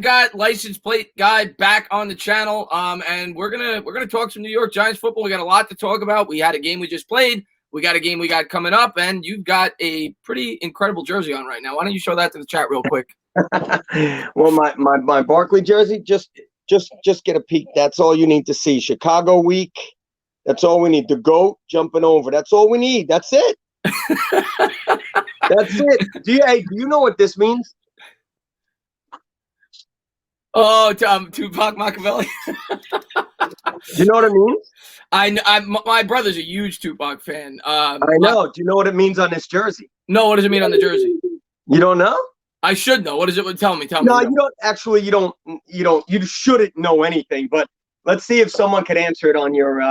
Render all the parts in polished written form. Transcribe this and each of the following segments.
got license plate guy back on the channel, and we're gonna talk some New York Giants football. We got a lot to talk about. We had a game we just played. We got a game we got coming up, and you've got a pretty incredible jersey on right now. Why don't you show that to the chat real quick? Well, my Barkley jersey, just get a peek. That's all you need to see. Chicago week. That's all we need. The GOAT jumping over. That's all we need. That's it. That's it. Do you know what this means? Oh, Tupac Machiavelli. Do you know what it means? My brother's a huge Tupac fan. I know. Do you know what it means on this jersey? No, what does it mean on the jersey? You don't know? I should know. What does it? Tell me. No, you don't. Actually, you don't. You shouldn't know anything. But let's see if someone could answer it on your.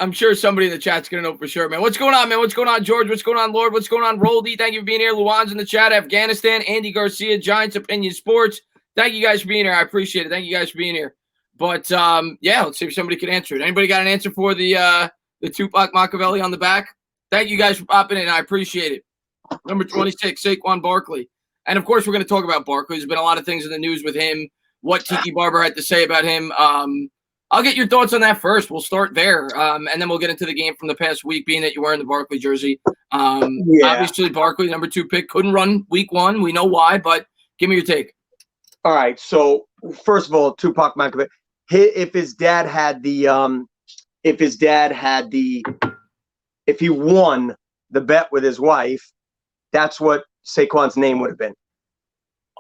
I'm sure somebody in the chat's gonna know for sure, man. What's going on, man? What's going on, George? What's going on, Lord? What's going on, Roldy? Thank you for being here. Luan's in the chat. Afghanistan, Andy Garcia, Giants Opinion Sports. Thank you guys for being here. I appreciate it. Thank you guys for being here. But yeah, let's see if somebody can answer it. Anybody got an answer for the Tupac Machiavelli on the back? Thank you guys for popping in. I appreciate it. Number 26, Saquon Barkley. And of course, we're going to talk about Barkley. There's been a lot of things in the news with him. What Tiki Barber had to say about him. I'll get your thoughts on that first. We'll start there, and then we'll get into the game from the past week, being that you're wearing the Barkley jersey. Obviously, Barkley, number 2 pick, couldn't run week 1. We know why, but give me your take. All right. So first of all, Tupac Machiavelli. If he won the bet with his wife, that's what Saquon's name would have been.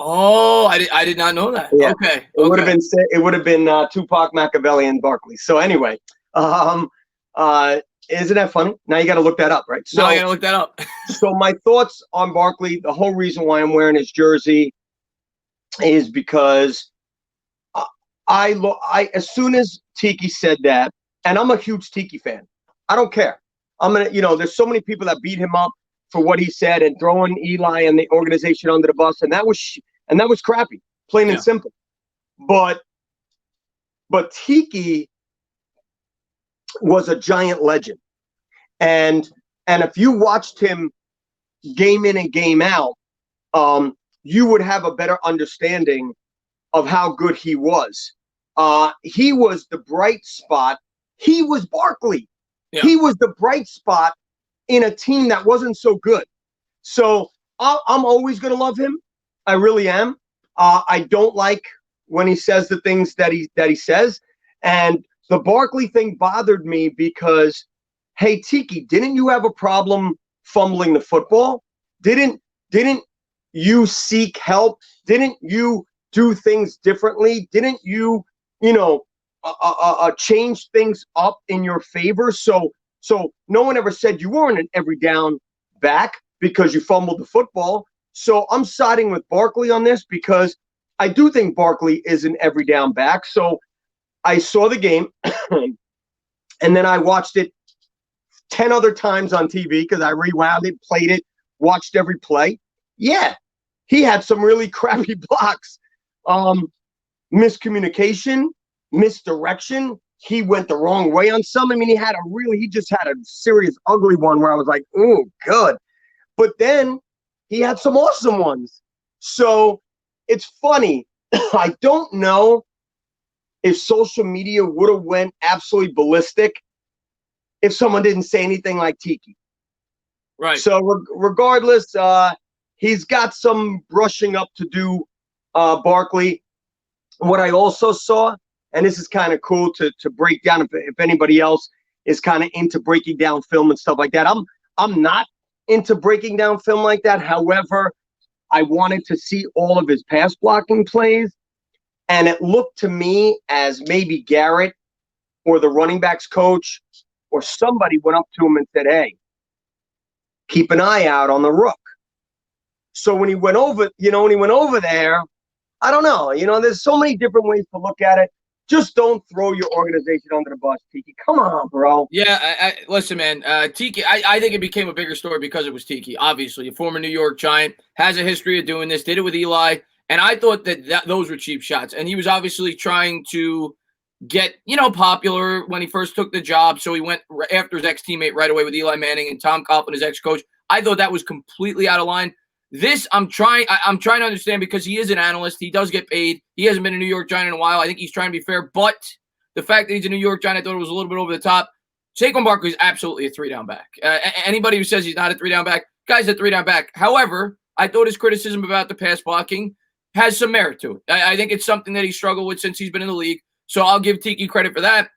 Oh, I did not know that. Yeah. Okay. It would have been Tupac Machiavelli and Barkley. So anyway, isn't that funny? Now you got to look that up, right? So now I got to look that up. So my thoughts on Barkley, the whole reason why I'm wearing his jersey is because I as soon as Tiki said that, and I'm a huge Tiki fan. I don't care. There's so many people that beat him up for what he said and throwing Eli and the organization under the bus, and that was crappy, plain and simple. But Tiki was a Giant legend, and if you watched him game in and game out, you would have a better understanding of how good he was. He was the bright spot. He was Barkley. Yeah. He was the bright spot in a team that wasn't so good. So I'm always going to love him. I really am. I don't like when he says the things that he says. And the Barkley thing bothered me because, hey, Tiki, didn't you have a problem fumbling the football? Didn't you seek help? Didn't you do things differently? Didn't you, change things up in your favor? So no one ever said you weren't an every down back because you fumbled the football. So I'm siding with Barkley on this because I do think Barkley is an every down back. So I saw the game and then I watched it 10 other times on TV because I rewound it, played it, watched every play. Yeah, he had some really crappy blocks. Miscommunication, misdirection. He went the wrong way on some. I mean, he just had a serious ugly one where I was like, oh, good. But then he had some awesome ones. So it's funny. I don't know if social media would have went absolutely ballistic if someone didn't say anything like Tiki. Right. So regardless, he's got some brushing up to do, Barkley. What I also saw, and this is kind of cool to break down if anybody else is kind of into breaking down film and stuff like that. I'm not into breaking down film like that. However, I wanted to see all of his pass blocking plays, and it looked to me as maybe Garrett or the running backs coach or somebody went up to him and said, hey, keep an eye out on the rook. So when he went over there, I don't know. There's so many different ways to look at it. Just don't throw your organization under the bus, Tiki. Come on, bro. Yeah, listen, man. Tiki, I think it became a bigger story because it was Tiki. Obviously, a former New York Giant, has a history of doing this, did it with Eli. And I thought that those were cheap shots. And he was obviously trying to get, popular when he first took the job. So he went after his ex-teammate right away with Eli Manning and Tom Coughlin, his ex-coach. I thought that was completely out of line. I'm trying to understand because he is an analyst. He does get paid. He hasn't been a New York Giant in a while. I think he's trying to be fair. But the fact that he's a New York Giant, I thought it was a little bit over the top. Saquon Barkley is absolutely a 3-down back. Anybody who says he's not a 3-down back, guy's a 3-down back. However, I thought his criticism about the pass blocking has some merit to it. I think it's something that he struggled with since he's been in the league. So I'll give Tiki credit for that.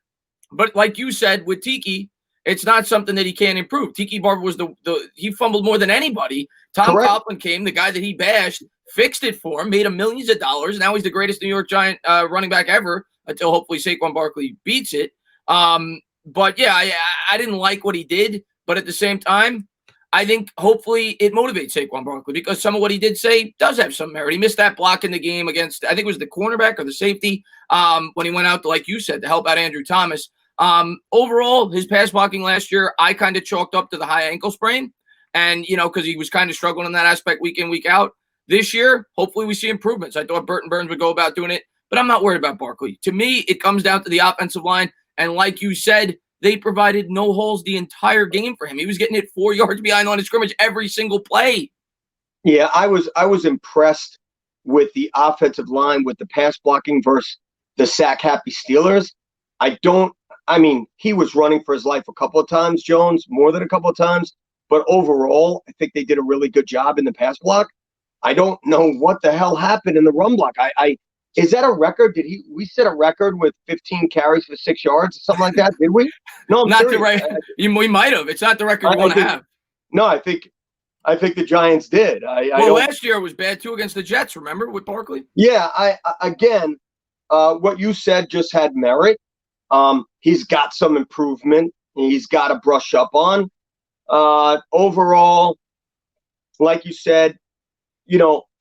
But like you said, with Tiki, it's not something that he can't improve. Tiki Barber was he fumbled more than anybody. Tom Coughlin came, the guy that he bashed, fixed it for him, made him millions of dollars. Now he's the greatest New York Giant running back ever until hopefully Saquon Barkley beats it. But yeah, I didn't like what he did. But at the same time, I think hopefully it motivates Saquon Barkley because some of what he did say does have some merit. He missed that block in the game against, I think it was the cornerback or the safety, when he went out, like you said, to help out Andrew Thomas. Overall, his pass blocking last year, I kind of chalked up to the high ankle sprain. And, because he was kind of struggling in that aspect week in, week out. This year, hopefully we see improvements. I thought Burton Burns would go about doing it, but I'm not worried about Barkley. To me, it comes down to the offensive line. And like you said, they provided no holes the entire game for him. He was getting it 4 yards behind the line of scrimmage every single play. Yeah, I was impressed with the offensive line with the pass blocking versus the sack-happy Steelers. He was running for his life a couple of times, Jones, more than a couple of times. But overall, I think they did a really good job in the pass block. I don't know what the hell happened in the run block. Is that a record? We set a record with 15 carries for 6 yards or something like that? Did we? No, I'm not serious. The record. We might have. It's not the record you want to have. No, I think the Giants did. Last year was bad too against the Jets. Remember with Barkley? Yeah. What you said just had merit. He's got some improvement. He's got to brush up on. Overall, like you said,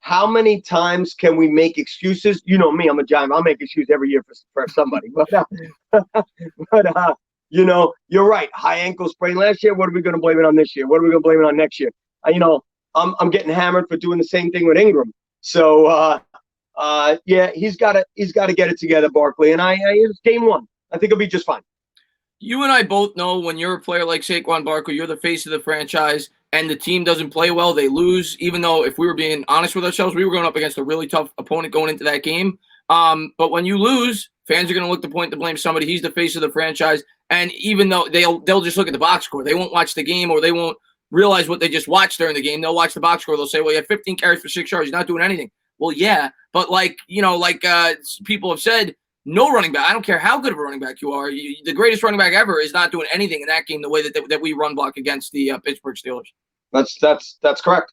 how many times can we make excuses? You know me, I'm a Giant. I'll make excuses every year for somebody. But you're right. High ankle sprain last year. What are we going to blame it on this year? What are we going to blame it on next year? I'm getting hammered for doing the same thing with Ingram. So he's got to get it together, Barkley. And it's game one. I think he'll be just fine. You and I both know when you're a player like Saquon Barkley, you're the face of the franchise, and the team doesn't play well, they lose. Even though, if we were being honest with ourselves, we were going up against a really tough opponent going into that game. But when you lose, fans are going to look to blame somebody. He's the face of the franchise, and even though they'll just look at the box score, they won't watch the game or they won't realize what they just watched during the game. They'll watch the box score. They'll say, "Well, you had 15 carries for 6 yards. He's not doing anything." Well, yeah, but people have said. No running back. I don't care how good of a running back you are. The greatest running back ever is not doing anything in that game the way that we run block against the Pittsburgh Steelers. That's correct.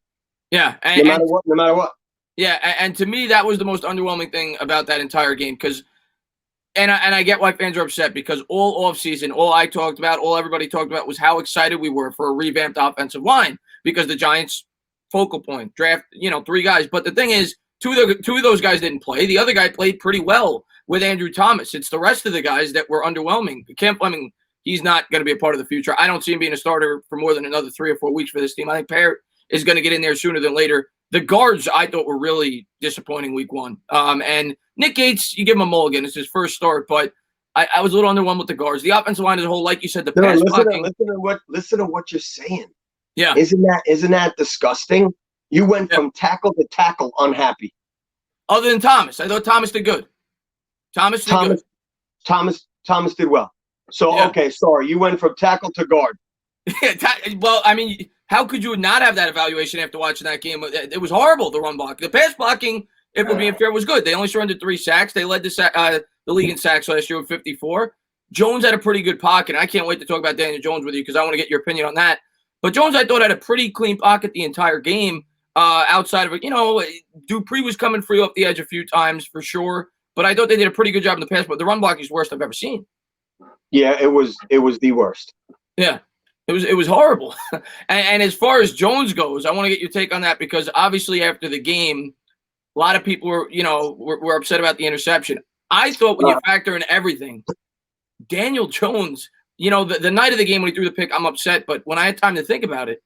Yeah. No matter what. Yeah, and to me, that was the most underwhelming thing about that entire game because and I get why fans are upset because all offseason, all everybody talked about was how excited we were for a revamped offensive line because the Giants' focal point, draft, 3 guys. But the thing is, two of those guys didn't play. The other guy played pretty well with Andrew Thomas. It's the rest of the guys that were underwhelming. Cam Fleming, he's not going to be a part of the future. I don't see him being a starter for more than another 3 or 4 weeks for this team. I think Parrott is going to get in there sooner than later. The guards, I thought, were really disappointing week 1. And Nick Gates, you give him a mulligan. It's his first start, but I was a little underwhelmed with the guards. The offensive line as a whole, like you said, the pass blocking. Listen to what you're saying. Yeah. Isn't that disgusting? You went from tackle to tackle unhappy. Other than Thomas. I thought Thomas did good. Thomas did well. So, yeah. Okay, sorry. You went from tackle to guard. Well, how could you not have that evaluation after watching that game? It was horrible, the run block. The pass blocking, if we're being fair, was good. They only surrendered 3 sacks. They led the league in sacks last year with 54. Jones had a pretty good pocket. I can't wait to talk about Daniel Jones with you because I want to get your opinion on that. But Jones, I thought, had a pretty clean pocket the entire game. Outside of it, Dupree was coming free off the edge a few times for sure. But I thought they did a pretty good job in the pass. But the run blocking is the worst I've ever seen. Yeah, it was the worst. Yeah, it was horrible. and as far as Jones goes, I want to get your take on that because obviously after the game, a lot of people were upset about the interception. I thought when you factor in everything, Daniel Jones, the night of the game when he threw the pick, I'm upset. But when I had time to think about it,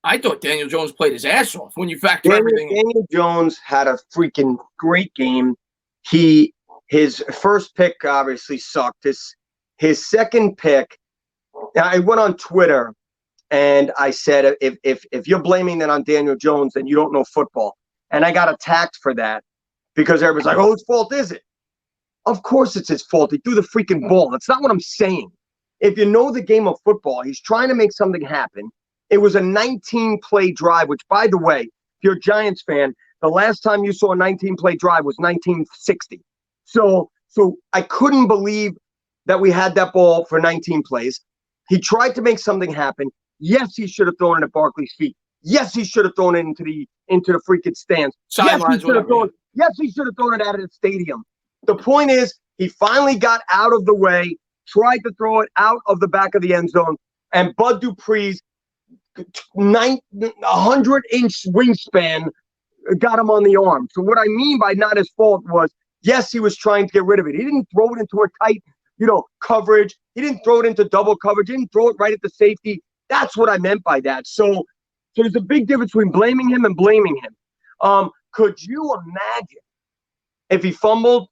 I thought Daniel Jones played his ass off when you factor everything in. Daniel Jones had a freaking great game. His first pick obviously sucked. His second pick, I went on Twitter and I said, if you're blaming that on Daniel Jones, then you don't know football. And I got attacked for that because everybody's like, oh, whose fault is it? Of course it's his fault. He threw the freaking ball. That's not what I'm saying. If you know the game of football, he's trying to make something happen. It was a 19-play drive, which, by the way, if you're a Giants fan, the last time you saw a 19-play drive was 1960. So I couldn't believe that we had that ball for 19 plays. He tried to make something happen. Yes, he should have thrown it at Barkley's feet. Yes, he should have thrown it into the freaking stands. Sidelines, yes, he should have thrown it out of the stadium. The point is, he finally got out of the way, tried to throw it out of the back of the end zone, and Bud Dupree's 100-inch wingspan got him on the arm. So what I mean by not his fault was, yes, he was trying to get rid of it. He didn't throw it into a tight, coverage. He didn't throw it into double coverage. He didn't throw it right at the safety. That's what I meant by that. So there's a big difference between blaming him and blaming him. Could you imagine if he fumbled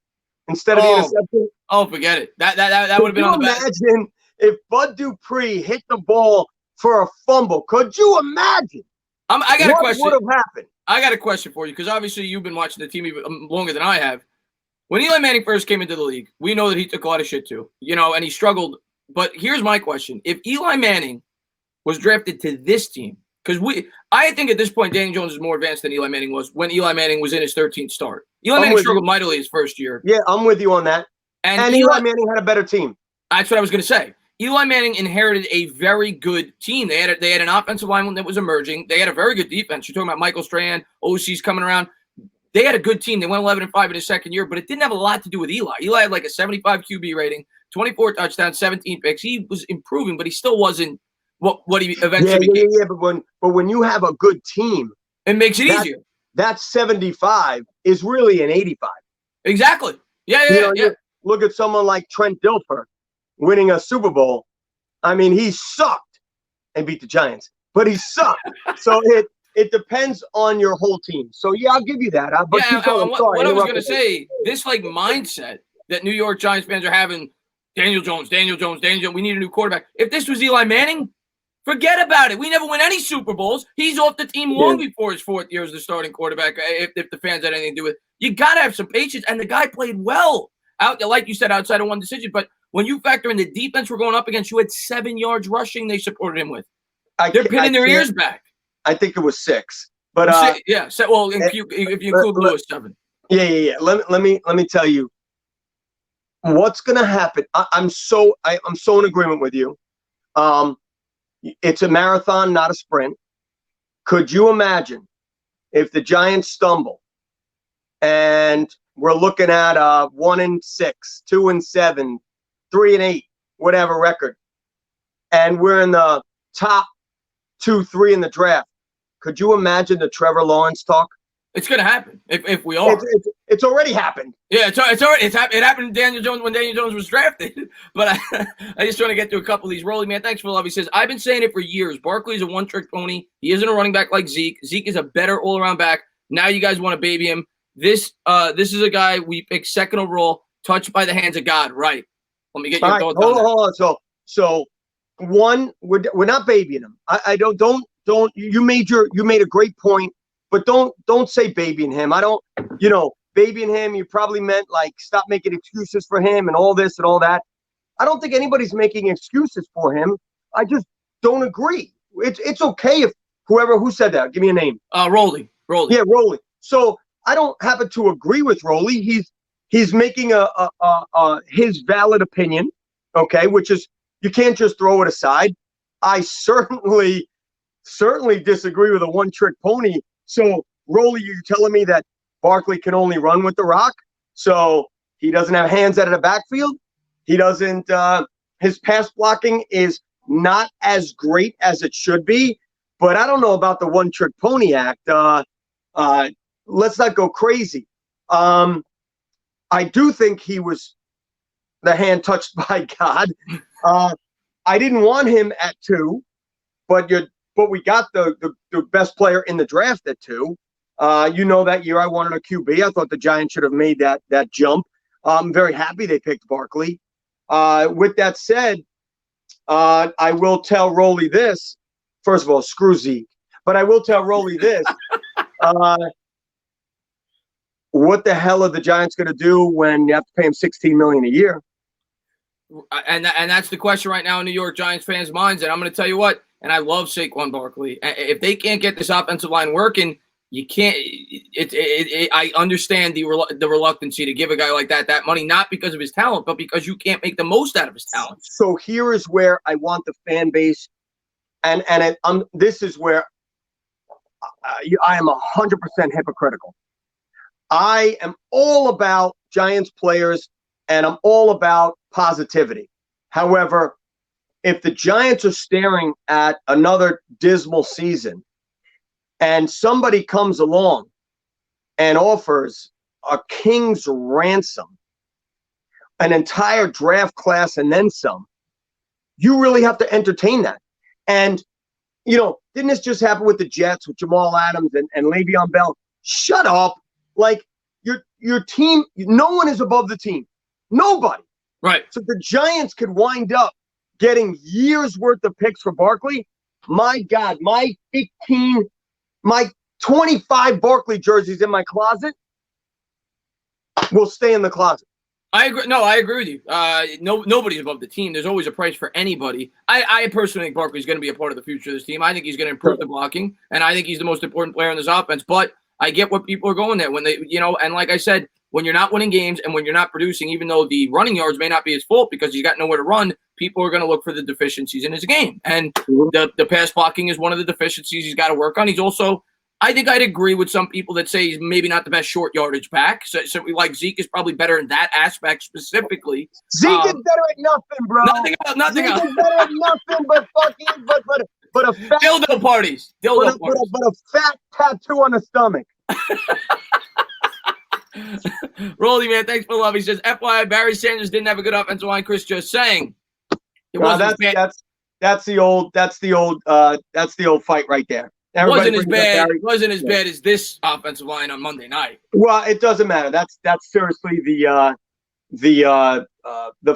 instead of the interception? Oh, forget it. That would have been on the back. Imagine if Bud Dupree hit the ball for a fumble. Could you imagine? I got a question. What would have happened? I got a question for you because obviously you've been watching the team even longer than I have. When Eli Manning first came into the league, we know that he took a lot of shit too, and he struggled. But here's my question. If Eli Manning was drafted to this team, because I think at this point, Daniel Jones is more advanced than Eli Manning was when Eli Manning was in his 13th start. Eli Manning struggled mightily his first year. Yeah, I'm with you on that. And Eli Manning had a better team. That's what I was going to say. Eli Manning inherited a very good team. They had an offensive line that was emerging. They had a very good defense. You're talking about Michael Strahan, OC's coming around. They had a good team. They went 11-5 in his second year, but it didn't have a lot to do with Eli. Eli had like a 75 QB rating, 24 touchdowns, 17 picks. He was improving, but he still wasn't what he eventually became. Yeah, but when you have a good team, it makes it easier. That 75 is really an 85. Exactly. Yeah. Look at someone like Trent Dilfer winning a Super Bowl. I mean, he sucked and beat the Giants, but he sucked. So it depends on your whole team. So, yeah, I'll give you that. What I was going to say, this mindset that New York Giants fans are having, Daniel Jones, we need a new quarterback. If this was Eli Manning, forget about it. We never win any Super Bowls. He's off the team long before his fourth year as the starting quarterback, if the fans had anything to do with it. You got to have some patience, and the guy played well. Like you said, outside of one decision. But when you factor in the defense we're going up against, you had 7 yards rushing they supported him with. They're pinning their ears back. I think it was 6. But if you include Lewis, 7. Yeah. Let me tell you what's going to happen. I'm so in agreement with you. It's a marathon, not a sprint. Could you imagine if the Giants stumble and we're looking at 1-6, 2-7, 3-8, whatever record, and we're in the top 2-3 in the draft? Could you imagine the Trevor Lawrence talk? It's going to happen if we are. It's already happened. Yeah, it happened to Daniel Jones when Daniel Jones was drafted. But I just want to get to a couple of these. Rolling man, thanks for the love. He says, I've been saying it for years. Barkley's a one-trick pony. He isn't a running back like Zeke. Zeke is a better all-around back. Now you guys want to baby him. This is a guy we picked second overall, touched by the hands of God. Right. Let me get your thoughts on that. Hold on. So one, we're not babying him. I don't. You made a great point, but don't say babying him. I don't. Babying him, you probably meant like stop making excuses for him and all this and all that. I don't think anybody's making excuses for him. I just don't agree. It's okay if who said that? Give me a name. Rolly. Yeah, Rolly. So I don't happen to agree with Rolly. He's making his valid opinion, okay, which is you can't just throw it aside. I certainly disagree with a one-trick pony. So Rolly, you're telling me that Barkley can only run with the rock, so he doesn't have hands out of the backfield. He doesn't. His pass blocking is not as great as it should be. But I don't know about the one-trick pony act. Let's not go crazy. I do think he was the hand touched by God. I didn't want him at 2, but we got the best player in the draft at 2. That year I wanted a QB. I thought the Giants should have made that jump. I'm very happy they picked Barkley. With that said, I will tell Rolly this. first of all, screw Zeke. But I will tell Rolly this. What the hell are the Giants going to do when you have to pay him $16 million a year? And that's the question right now in New York Giants fans' minds. And I'm going to tell you what, and I love Saquon Barkley. If they can't get this offensive line working, you can't. I understand the reluctancy to give a guy like that money, not because of his talent, but because you can't make the most out of his talent. So here is where I want the fan base, and this is where I am 100% hypocritical. I am all about Giants players, and I'm all about positivity. However, if the Giants are staring at another dismal season and somebody comes along and offers a king's ransom, an entire draft class and then some, you really have to entertain that. And, didn't this just happen with the Jets, with Jamal Adams and Le'Veon Bell? Shut up. Like, your team, no one is above the team. Nobody. Right. So the Giants could wind up getting years worth of picks for Barkley. My God, my 25 Barkley jerseys in my closet will stay in the closet. I agree. No, I agree with you. Nobody's above the team. There's always a price for anybody. I personally think Barkley's going to be a part of the future of this team. I think he's going to improve the blocking, and I think he's the most important player in this offense. But I get what people are going there when they, and like I said, when you're not winning games and when you're not producing, even though the running yards may not be his fault because he's got nowhere to run, people are going to look for the deficiencies in his game. And the pass blocking is one of the deficiencies he's got to work on. He's also, I think I'd agree with some people that say he's maybe not the best short yardage back. So like Zeke is probably better in that aspect specifically. Zeke is better at nothing, bro. Nothing else. Zeke is better at nothing but fucking, but a fat dildo parties. But a fat tattoo on the stomach. Rolly, man, thanks for the love. He says, FYI, Barry Sanders didn't have a good offensive line. Chris just saying. It wasn't that's the old fight right there. Everybody wasn't as bad as this offensive line on Monday night. Well, it doesn't matter. That's seriously the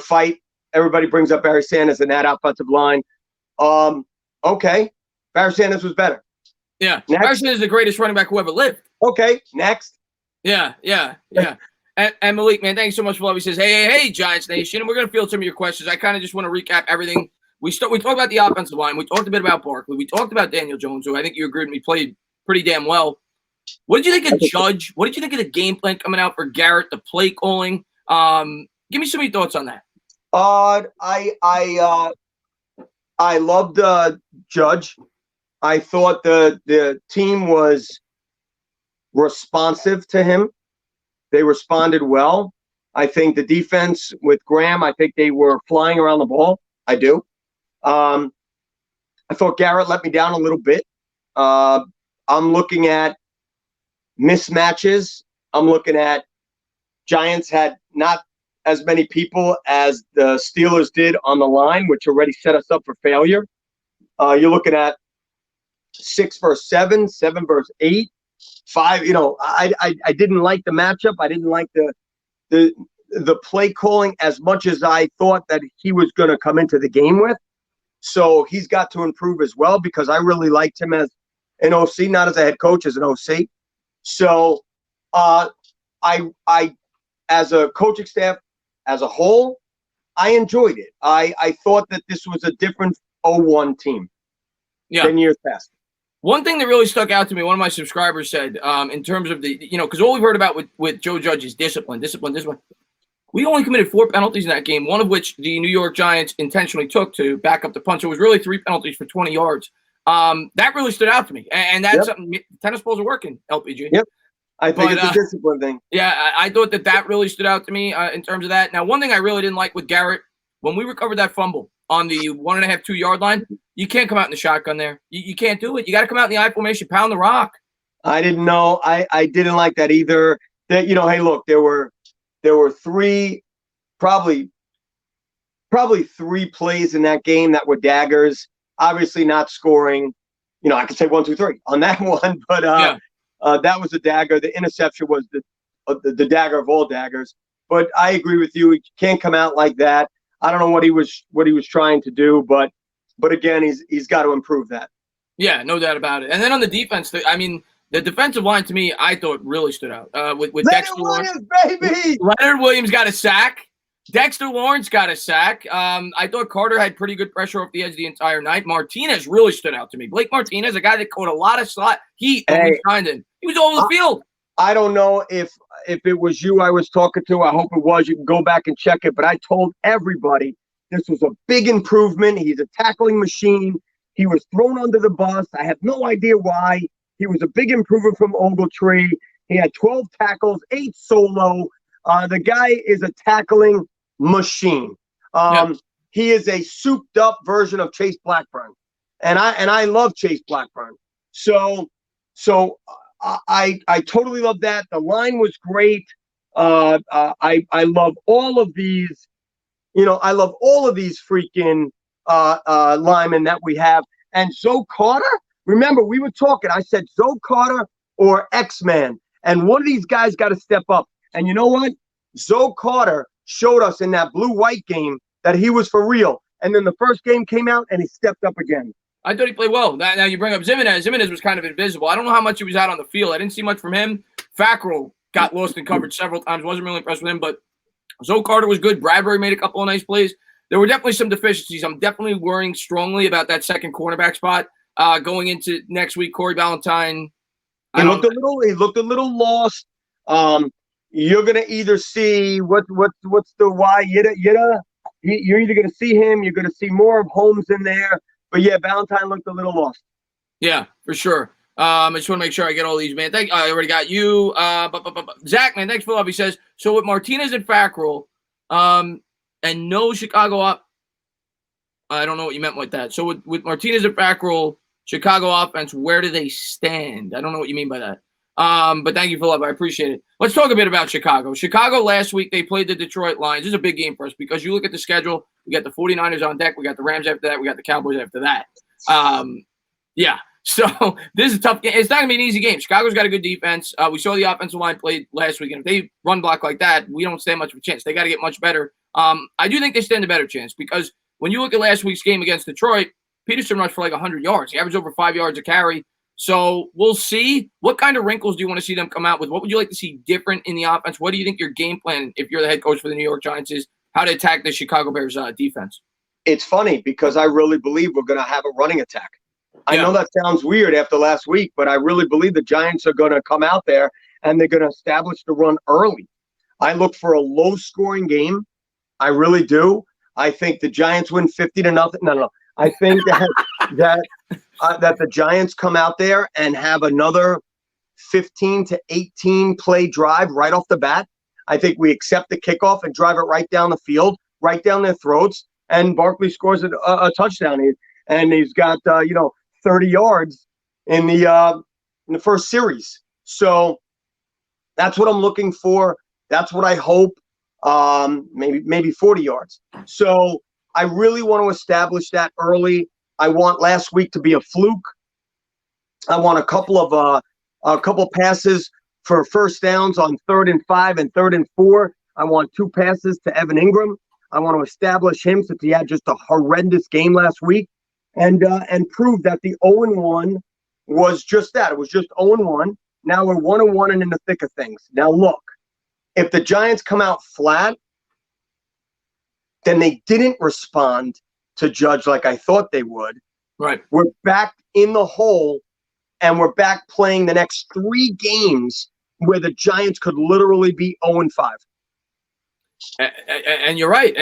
fight. Everybody brings up Barry Sanders and that offensive line. Okay, Barry Sanders was better. Yeah, next. Barry Sanders is the greatest running back who ever lived. Okay, next. Yeah. And Malik, man, thanks so much for love. He says, hey, Giants Nation. And we're going to field some of your questions. I kind of just want to recap everything. We talked about the offensive line. We talked a bit about Barkley. We talked about Daniel Jones, who I think you agreed with me played pretty damn well. What did you think of Judge? What did you think of the game plan coming out for Garrett, the play calling? Give me some of your thoughts on that. I loved Judge. I thought the team was responsive to him. They responded well. I think the defense with Graham, I think they were flying around the ball. I do. I thought Garrett let me down a little bit. I'm looking at mismatches. I'm looking at Giants had not as many people as the Steelers did on the line, which already set us up for failure. You're looking at 6 versus 7, 7 versus 8, 5. I didn't like the matchup. I didn't like the play calling as much as I thought that he was going to come into the game with. So he's got to improve as well because I really liked him as an OC, not as a head coach, as an OC. So I as a coaching staff as a whole, I enjoyed it. I thought that this was a different 0-1 team than years past. One thing that really stuck out to me, one of my subscribers said, in terms of the, because all we've heard about with Joe Judge is discipline. We only committed 4 penalties in that game, one of which the New York Giants intentionally took to back up the punt. So it was really 3 penalties for 20 yards. That really stood out to me. And that's something, tennis balls are working, LPG. Yep. I think it's a discipline thing. Yeah, I thought that really stood out to me in terms of that. Now, one thing I really didn't like with Garrett, when we recovered that fumble on the 1.5, 2 yard line, you can't come out in the shotgun there. You can't do it. You got to come out in the I formation, pound the rock. I didn't know. I didn't like that either. That hey, look, there were 3, probably 3 plays in that game that were daggers. Obviously, not scoring. I could say 1, 2, 3 on that one, but that was a dagger. The interception was the dagger of all daggers. But I agree with you. He can't come out like that. I don't know what he was trying to do, but again, he's got to improve that. Yeah, no doubt about it. And then on the defense, I mean, the defensive line to me, I thought really stood out. With Leonard Dexter Lawrence, Williams, baby. Leonard Williams got a sack. Dexter Lawrence got a sack. I thought Carter had pretty good pressure off the edge the entire night. Martinez really stood out to me. Blake Martinez, a guy that caught a lot of heat when we signed him. He was all over the field. I don't know if it was you I was talking to. I hope it was. You can go back and check it. But I told everybody this was a big improvement. He's a tackling machine. He was thrown under the bus. I have no idea why. He was a big improvement from Ogletree. He had 12 tackles, 8 solo. The guy is a tackling machine. He is a souped up version of Chase Blackburn. And I love Chase Blackburn. So I totally love that. The line was great. I love all of these. I love all of these freaking linemen that we have. And Zoe Carter, remember, we were talking. I said Zoe Carter or X-Man. And one of these guys got to step up. And you know what? Zoe Carter showed us in that blue-white game that he was for real. And then the first game came out, and he stepped up again. I thought he played well. Now you bring up Zimenez. Zimenez was kind of invisible. I don't know how much he was out on the field. I didn't see much from him. Fackrell got lost in coverage several times. Wasn't really impressed with him, but Zoe Carter was good. Bradbury made a couple of nice plays. There were definitely some deficiencies. I'm definitely worrying strongly about that second cornerback spot going into next week. Corey Ballantyne. He looked a little lost. You're gonna either see what's the why Yitta. You're either gonna see him. You're gonna see more of Holmes in there. But yeah, Ballantyne looked a little lost. Yeah, for sure. I just want to make sure I get all these, man. I already got you. Zach, man, thanks for love. He says, so with Martinez and Fackrell, and no Chicago up. I don't know what you meant with that. So with Martinez and Fackrell, Chicago offense, where do they stand? I don't know what you mean by that. But thank you for love. I appreciate it. Let's talk a bit about Chicago. Chicago last week, they played the Detroit Lions. This is a big game for us because you look at the schedule. We got the 49ers on deck. We got the Rams after that. We got the Cowboys after that. Yeah. So this is a tough game. It's not going to be an easy game. Chicago's got a good defense. We saw the offensive line played last week. And if they run block like that, we don't stand much of a chance. They got to get much better. I do think they stand a better chance because when you look at last week's game against Detroit, Peterson rushed for like 100 yards. He averaged over 5 yards a carry. So we'll see. What kind of wrinkles do you want to see them come out with? What would you like to see different in the offense? What do you think your game plan, if you're the head coach for the New York Giants, is how to attack the Chicago Bears defense? It's funny because I really believe we're going to have a running attack. I know that sounds weird after last week, but I really believe the Giants are going to come out there and they're going to establish the run early. I look for a low-scoring game. I really do. I think the Giants win 50-0. No. I think that the Giants come out there and have another 15 to 18 play drive right off the bat. I think we accept the kickoff and drive it right down the field, right down their throats, and Barkley scores a touchdown. And he's got 30 yards in the first series. So that's what I'm looking for. That's what I hope. Maybe 40 yards. So I really want to establish that early. I want last week to be a fluke. I want a couple passes for first downs on 3rd and 5 and 3rd and 4. I want 2 passes to Evan Ingram. I want to establish him since he had just a horrendous game last week, and prove that the 0-1 was just that. It was just 0-1. Now we're 1-1 and in the thick of things. Now look, if the Giants come out flat, then they didn't respond to Judge like I thought they would. Right. We're back in the hole, and we're back playing the next 3 games where the Giants could literally be 0-5. And you're right.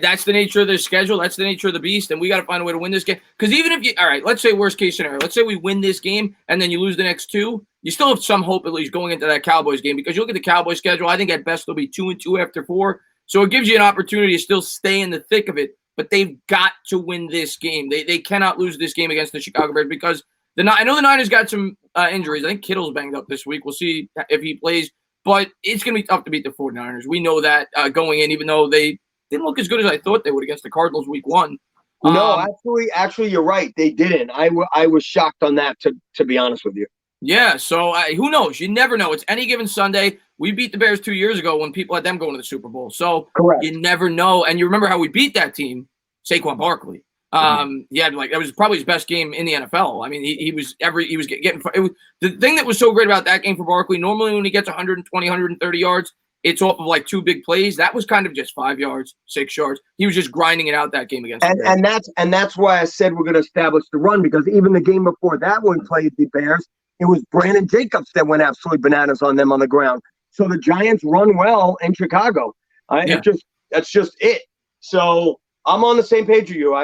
That's the nature of their schedule. That's the nature of the beast. And we got to find a way to win this game. Because even if all right, let's say worst case scenario. Let's say we win this game and then you lose the next 2. You still have some hope at least going into that Cowboys game. Because you look at the Cowboys schedule, I think at best they'll be 2-2 after 4. So it gives you an opportunity to still stay in the thick of it. But they've got to win this game. They cannot lose this game against the Chicago Bears because I know the Niners got some injuries. I think Kittle's banged up this week. We'll see if he plays. But it's going to be tough to beat the 49ers. We know that going in, even though they didn't look as good as I thought they would against the Cardinals week 1. No, actually, you're right. They didn't. I was shocked on that, to be honest with you. Yeah, so who knows? You never know. It's any given Sunday. We beat the Bears 2 years ago when people had them going to the Super Bowl. So correct. You never know. And you remember how we beat that team? Saquon Barkley. Yeah, like that was probably his best game in the NFL. I mean, he was getting it was, the thing that was so great about that game for Barkley. Normally, when he gets 120, 130 yards, it's off of like 2 big plays. That was kind of just 5 yards, 6 yards. He was just grinding it out that game against the Bears. And that's why I said we're going to establish the run, because even the game before that, when we played the Bears, it was Brandon Jacobs that went absolutely bananas on them on the ground. So the Giants run well in Chicago. That's just it. So I'm on the same page with you.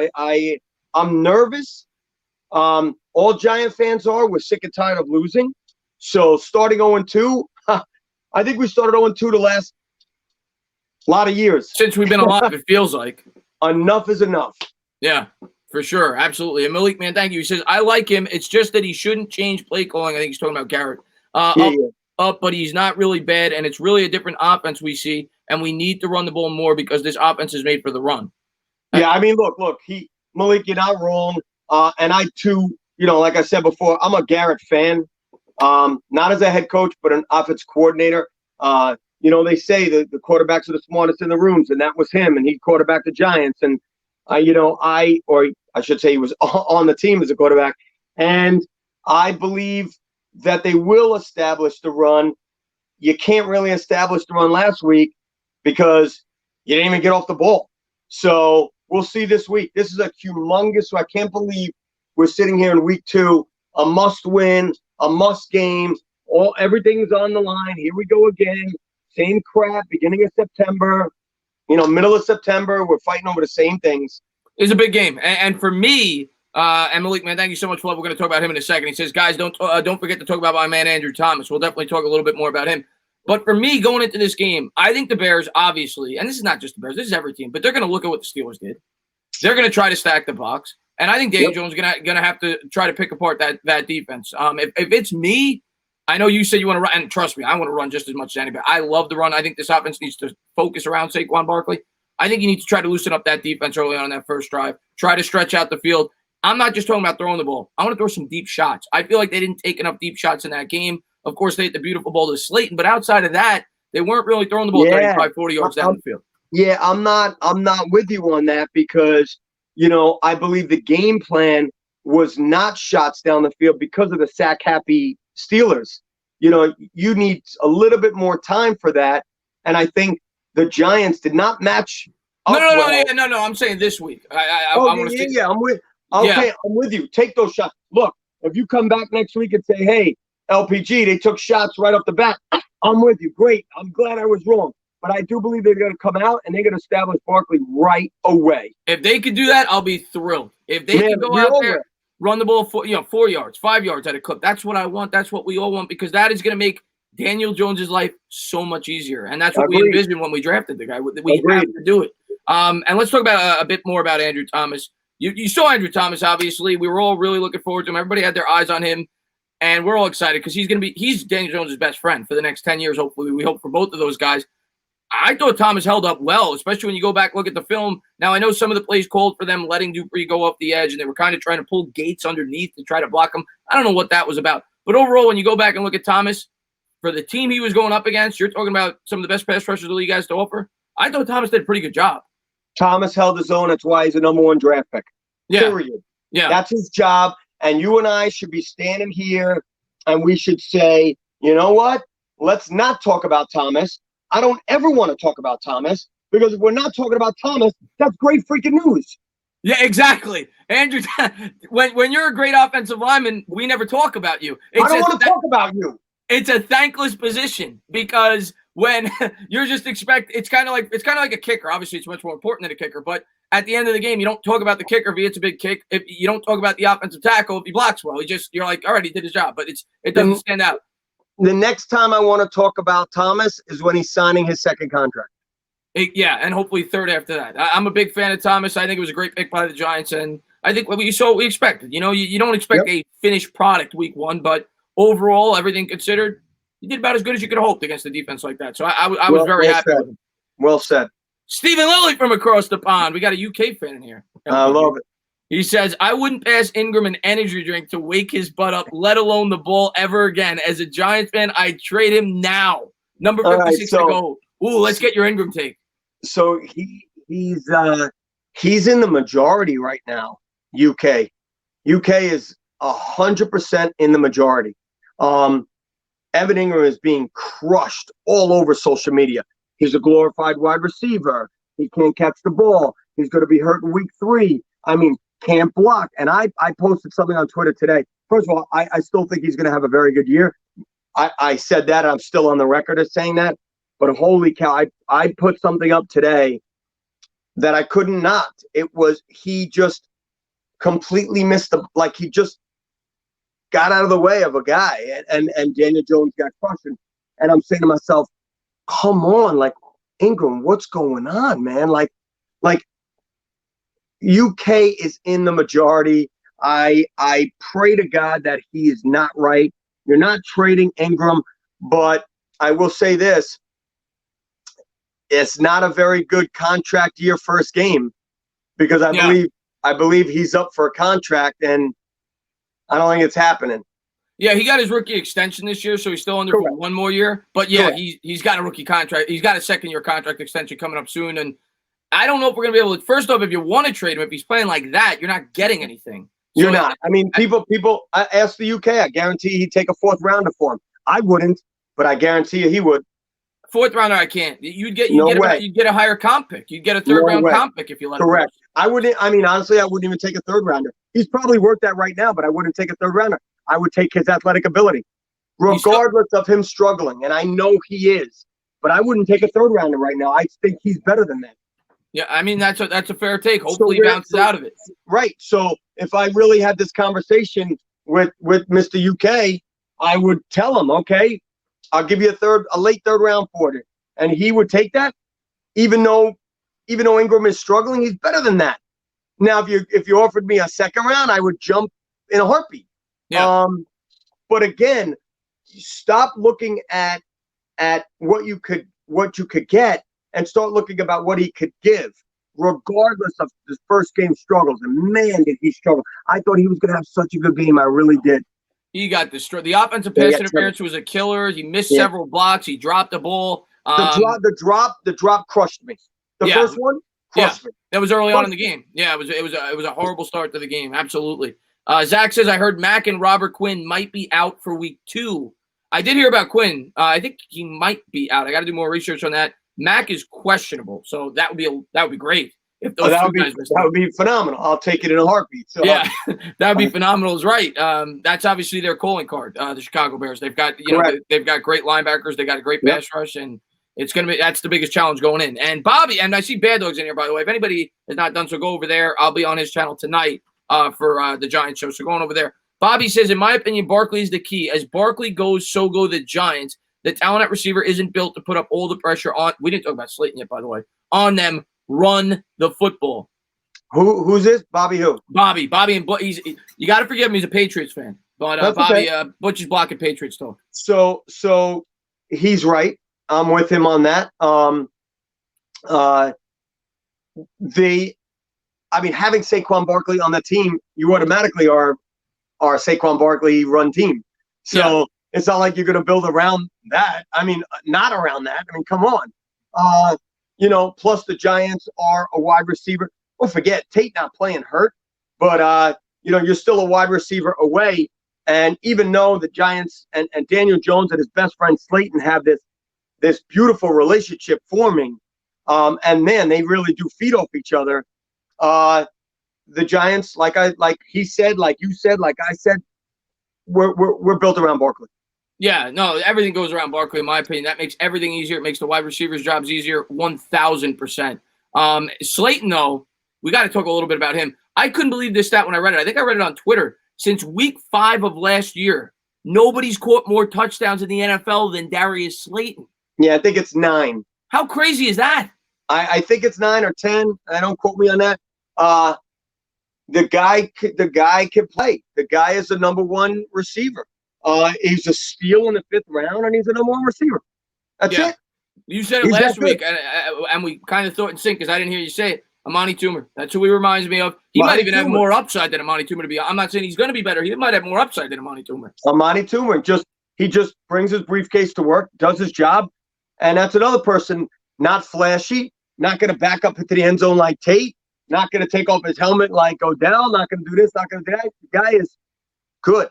I'm nervous. All Giant fans are. We're sick and tired of losing. So starting 0-2, I think we started 0-2 the last lot of years. Since we've been alive, it feels like. Enough is enough. Yeah, for sure. Absolutely. And Malik, man, thank you. He says, I like him. It's just that he shouldn't change play calling. I think he's talking about Garrett. Up, but he's not really bad, and it's really a different offense we see, and we need to run the ball more because this offense is made for the run. Yeah, I mean, look, Malik, you're not wrong. And I, too, like I said before, I'm a Garrett fan. Not as a head coach, but an offense coordinator. They say the quarterbacks are the smartest in the rooms, and that was him, and he quarterbacked the Giants. And, I should say he was on the team as a quarterback. And I believe that they will establish the run. You can't really establish the run last week because you didn't even get off the ball. So we'll see this week. This is a humongous. I can't believe we're sitting here in week 2, a must win, a must game. Everything's on the line. Here we go again. Same crap. Beginning of September, middle of September. We're fighting over the same things. It's a big game, and for me. And Malik, man, thank you so much for love. We're going to talk about him in a second. He says, guys, don't forget to talk about my man Andrew Thomas. We'll definitely talk a little bit more about him. But for me, going into this game, I think the Bears, obviously, and this is not just the Bears, this is every team, but they're going to look at what the Steelers did. They're going to try to stack the box. And I think Daniel Jones is going to have to try to pick apart that defense. If it's me, I know you said you want to run, and trust me, I want to run just as much as anybody. I love the run. I think this offense needs to focus around Saquon Barkley. I think you need to try to loosen up that defense early on in that first drive. Try to stretch out the field. I'm not just talking about throwing the ball. I want to throw some deep shots. I feel like they didn't take enough deep shots in that game. Of course, they hit the beautiful ball to Slayton, but outside of that, they weren't really throwing the ball 35, 40 yards down the field. Yeah, I'm not with you on that because, I believe the game plan was not shots down the field because of the sack-happy Steelers. You need a little bit more time for that, and I think the Giants did not match up No. I'm saying this week. I'm with you. Take those shots. Look, if you come back next week and say, hey, LPG, they took shots right off the bat, I'm with you. Great. I'm glad I was wrong. But I do believe they're going to come out and they're going to establish Barkley right away. If they could do that, I'll be thrilled. If they can go out there, run the ball 4 yards, 5 yards at a clip, that's what I want. That's what we all want because that is going to make Daniel Jones' life so much easier. And that's what we envisioned when we drafted the guy. We have to do it. And let's talk about a bit more about Andrew Thomas. You saw Andrew Thomas, obviously. We were all really looking forward to him. Everybody had their eyes on him, and we're all excited because he's Daniel Jones' best friend for the next 10 years, hopefully. We hope for both of those guys. I thought Thomas held up well, especially when you go back and look at the film. Now, I know some of the plays called for them letting Dupree go off the edge, and they were kind of trying to pull Gates underneath to try to block him. I don't know what that was about. But overall, when you go back and look at Thomas, for the team he was going up against, you're talking about some of the best pass rushers the league has to offer. I thought Thomas did a pretty good job. Thomas held his own. That's why he's a number 1 draft pick. Yeah. Period. Yeah. That's his job. And you and I should be standing here and we should say, you know what? Let's not talk about Thomas. I don't ever want to talk about Thomas because if we're not talking about Thomas, that's great freaking news. Yeah, exactly. Andrew, when you're a great offensive lineman, we never talk about you. I don't want to talk about you. It's a thankless position because when you're just it's kind of like a kicker. Obviously, it's much more important than a kicker, but at the end of the game, you don't talk about the kicker if he hits a big kick. If you don't talk about the offensive tackle if he blocks well. You're like, all right, he did his job, but it doesn't stand out. The next time I want to talk about Thomas is when he's signing his second contract. And hopefully third after that. I'm a big fan of Thomas. I think it was a great pick by the Giants, and I think what we expected. You don't expect a finished product week 1, but overall, everything considered, you did about as good as you could have hoped against a defense like that. So I was very happy with him. Well said. Stephen Lilly from across the pond. We got a UK fan in here. I love it. He says, I wouldn't pass Ingram an energy drink to wake his butt up, let alone the ball ever again. As a Giants fan, I'd trade him now. Number 56 to go. Ooh, let's get your Ingram take. So he's He's in the majority right now. UK is 100% in the majority. Evan Ingram is being crushed all over social media. He's a glorified wide receiver. He can't catch the ball. He's going to be hurt in week 3. I mean, can't block. And I posted something on Twitter today. First of all, I still think he's going to have a very good year. I said that. I'm still on the record as saying that. But holy cow, I put something up today that I couldn't not. It was he just completely missed he just got out of the way of a guy, and Daniel Jones got crushed. And I'm saying to myself, come on, like, Ingram, what's going on, man? Like UK is in the majority. I pray to God that he is not right. You're not trading Ingram, but I will say this. It's not a very good contract year first game, because I believe he's up for a contract, and I don't think it's happening. Yeah, he got his rookie extension this year, so he's still under for one more year. But yeah, he's got a rookie contract. He's got a second-year contract extension coming up soon, and I don't know if we're gonna be able to. First off, if you want to trade him, if he's playing like that, you're not getting anything. You're not. I mean, people. I asked the UK. I guarantee he'd take a 4th rounder for him. I wouldn't, but I guarantee you he would. 4th rounder, I can't. You'd get a higher comp pick. You'd get a 3rd round comp pick if you let him. Correct. I wouldn't. I mean, honestly, I wouldn't even take a 3rd rounder. He's probably worth that right now, but I wouldn't take a 3rd rounder. I would take his athletic ability, regardless of him struggling. And I know he is, but I wouldn't take a 3rd rounder right now. I think he's better than that. Yeah, I mean, that's a fair take. Hopefully, he bounces out of it. Right. So if I really had this conversation with Mr. UK, I would tell him, okay, I'll give you a late 3rd round for it, and he would take that, even though Ingram is struggling. He's better than that. Now, if you offered me a 2nd round, I would jump in a heartbeat. Yeah. But again, stop looking at what you could get, and start looking about what he could give, regardless of his first game struggles. And man, did he struggle! I thought he was going to have such a good game. I really did. He got destroyed. The offensive pass interference was a killer. He missed several blocks. He dropped the ball. The drop crushed me. The first one crushed me. That was early on in the game. Yeah, it was a horrible start to the game. Absolutely. Zach says, I heard Mack and Robert Quinn might be out for week 2. I did hear about Quinn. I think he might be out. I got to do more research on that. Mack is questionable, so that would be great. If those that would be phenomenal. I'll take it in a heartbeat. So. Yeah, that would be phenomenal. Is right. That's obviously their calling card. The Chicago Bears. They've got they've got great linebackers. They got a great pass rush, and that's the biggest challenge going in. And Bobby, and I see Bad Dogs in here, by the way. If anybody has not done so, go over there. I'll be on his channel tonight for the Giants show. So going over there. Bobby says, in my opinion, Barkley is the key. As Barkley goes, so go the Giants. The talent at receiver isn't built to put up all the pressure on. We didn't talk about Slayton yet, by the way. On them, run the football. Who's this? Bobby who? Bobby, and you got to forgive him. He's a Patriots fan, but Bobby, okay. Butch is blocking Patriots talk. So he's right. I'm with him on that. Having Saquon Barkley on the team, you automatically are a Saquon Barkley run team. So it's not like you're going to build around that. I mean, not around that. I mean, come on. Plus the Giants are a wide receiver. Don't forget, Tate not playing hurt, but you're still a wide receiver away. And even though the Giants and Daniel Jones and his best friend Slayton have this beautiful relationship forming, and man, they really do feed off each other. The Giants, like he said, like you said, like I said, we're built around Barkley. Yeah, no, everything goes around Barkley, in my opinion. That makes everything easier. It makes the wide receivers' jobs easier, 1,000%. Slayton, though, we got to talk a little bit about him. I couldn't believe this stat when I read it. I think I read it on Twitter. Since week 5 of last year, nobody's caught more touchdowns in the NFL than Darius Slayton. Yeah, I think it's 9. How crazy is that? I think it's 9 or 10. I don't quote me on that. The guy can play. The guy is the number 1 receiver. He's a steal in the 5th round, and he's a number 1 receiver. That's it. You said it last week, and we kind of thought in sync because I didn't hear you say it. Amani Toomer. That's who he reminds me of. He might even have more upside than Amani Toomer to be. I'm not saying he's going to be better. He might have more upside than Amani Toomer. Amani Toomer he just brings his briefcase to work, does his job, and that's another person not flashy, not going to back up into the end zone like Tate, not going to take off his helmet like Odell, not going to do this, not going to do that. The guy is good.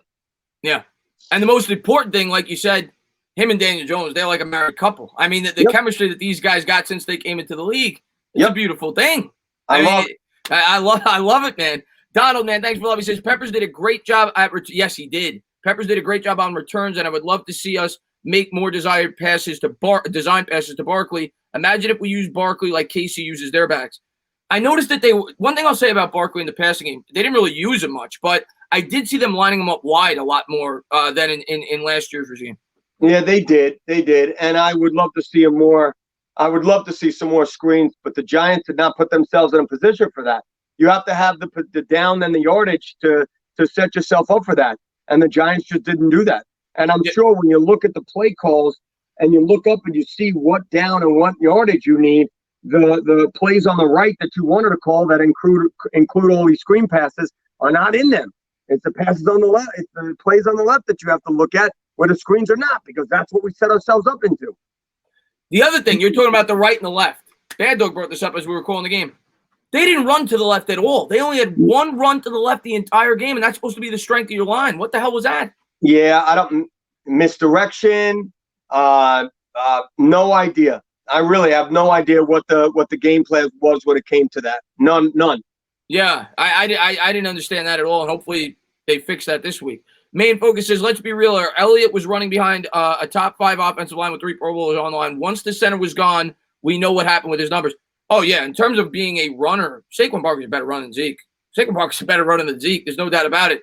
Yeah. And the most important thing, like you said, him and Daniel Jones, they're like a married couple. I mean, the chemistry that these guys got since they came into the league is a beautiful thing. I love it, man. Donald, man, thanks for love. He says Peppers did a great job yes, he did. Peppers did a great job on returns, and I would love to see us make more design passes to Barkley. Imagine if we use Barkley like Casey uses their backs. I noticed that one thing I'll say about Barkley in the passing game, they didn't really use him much, but I did see them lining him up wide a lot more than in last year's regime. Yeah, they did. And I would love to see him more. I would love to see some more screens, but the Giants did not put themselves in a position for that. You have to have the down and the yardage to set yourself up for that. And the Giants just didn't do that. And I'm sure when you look at the play calls and you look up and you see what down and what yardage you need, the plays on the right that you wanted to call that include all these screen passes are not in them. It's the passes on the left. It's the plays on the left that you have to look at where the screens are not, because that's what we set ourselves up into. The other thing, you're talking about the right and the left. Bad Dog brought this up as we were calling the game. They didn't run to the left at all. They only had one run to the left the entire game, and that's supposed to be the strength of your line. What the hell was that? Yeah, I don't misdirection. No idea. I really have no idea what the game plan was when it came to that. None. Yeah, I didn't understand that at all, and hopefully they fix that this week. Main focus is, let's be real here. Elliott was running behind a top 5 offensive line with 3 Pro Bowlers on the line. Once the center was gone, we know what happened with his numbers. Oh, yeah, in terms of being a runner, Saquon Barkley's a better runner than Zeke. Saquon Barkley's a better runner than Zeke. There's no doubt about it.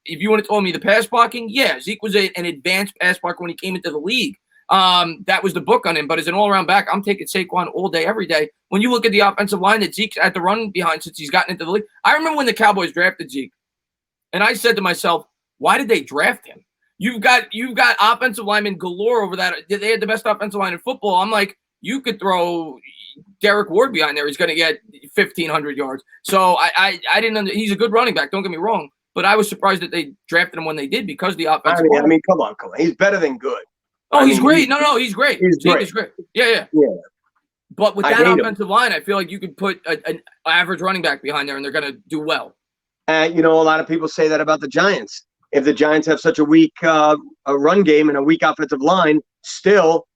If you want to tell me the pass blocking, yeah, Zeke was an advanced pass blocker when he came into the league. That was the book on him. But as an all-around back, I'm taking Saquon all day, every day. When you look at the offensive line that Zeke's at the run behind since he's gotten into the league, I remember when the Cowboys drafted Zeke, and I said to myself, why did they draft him? You've got offensive linemen galore over that. They had the best offensive line in football. I'm like, you could throw Derek Ward behind there. He's going to get 1,500 yards. So I didn't. He's a good running back. Don't get me wrong. But I was surprised that they drafted him when they did because the offensive line. I mean, come on. He's better than good. Oh, he's great. No, he's great. He's great. Yeah. But with that offensive line, I feel like you could put an average running back behind there, and they're going to do well. A lot of people say that about the Giants. If the Giants have such a weak a run game and a weak offensive line, still,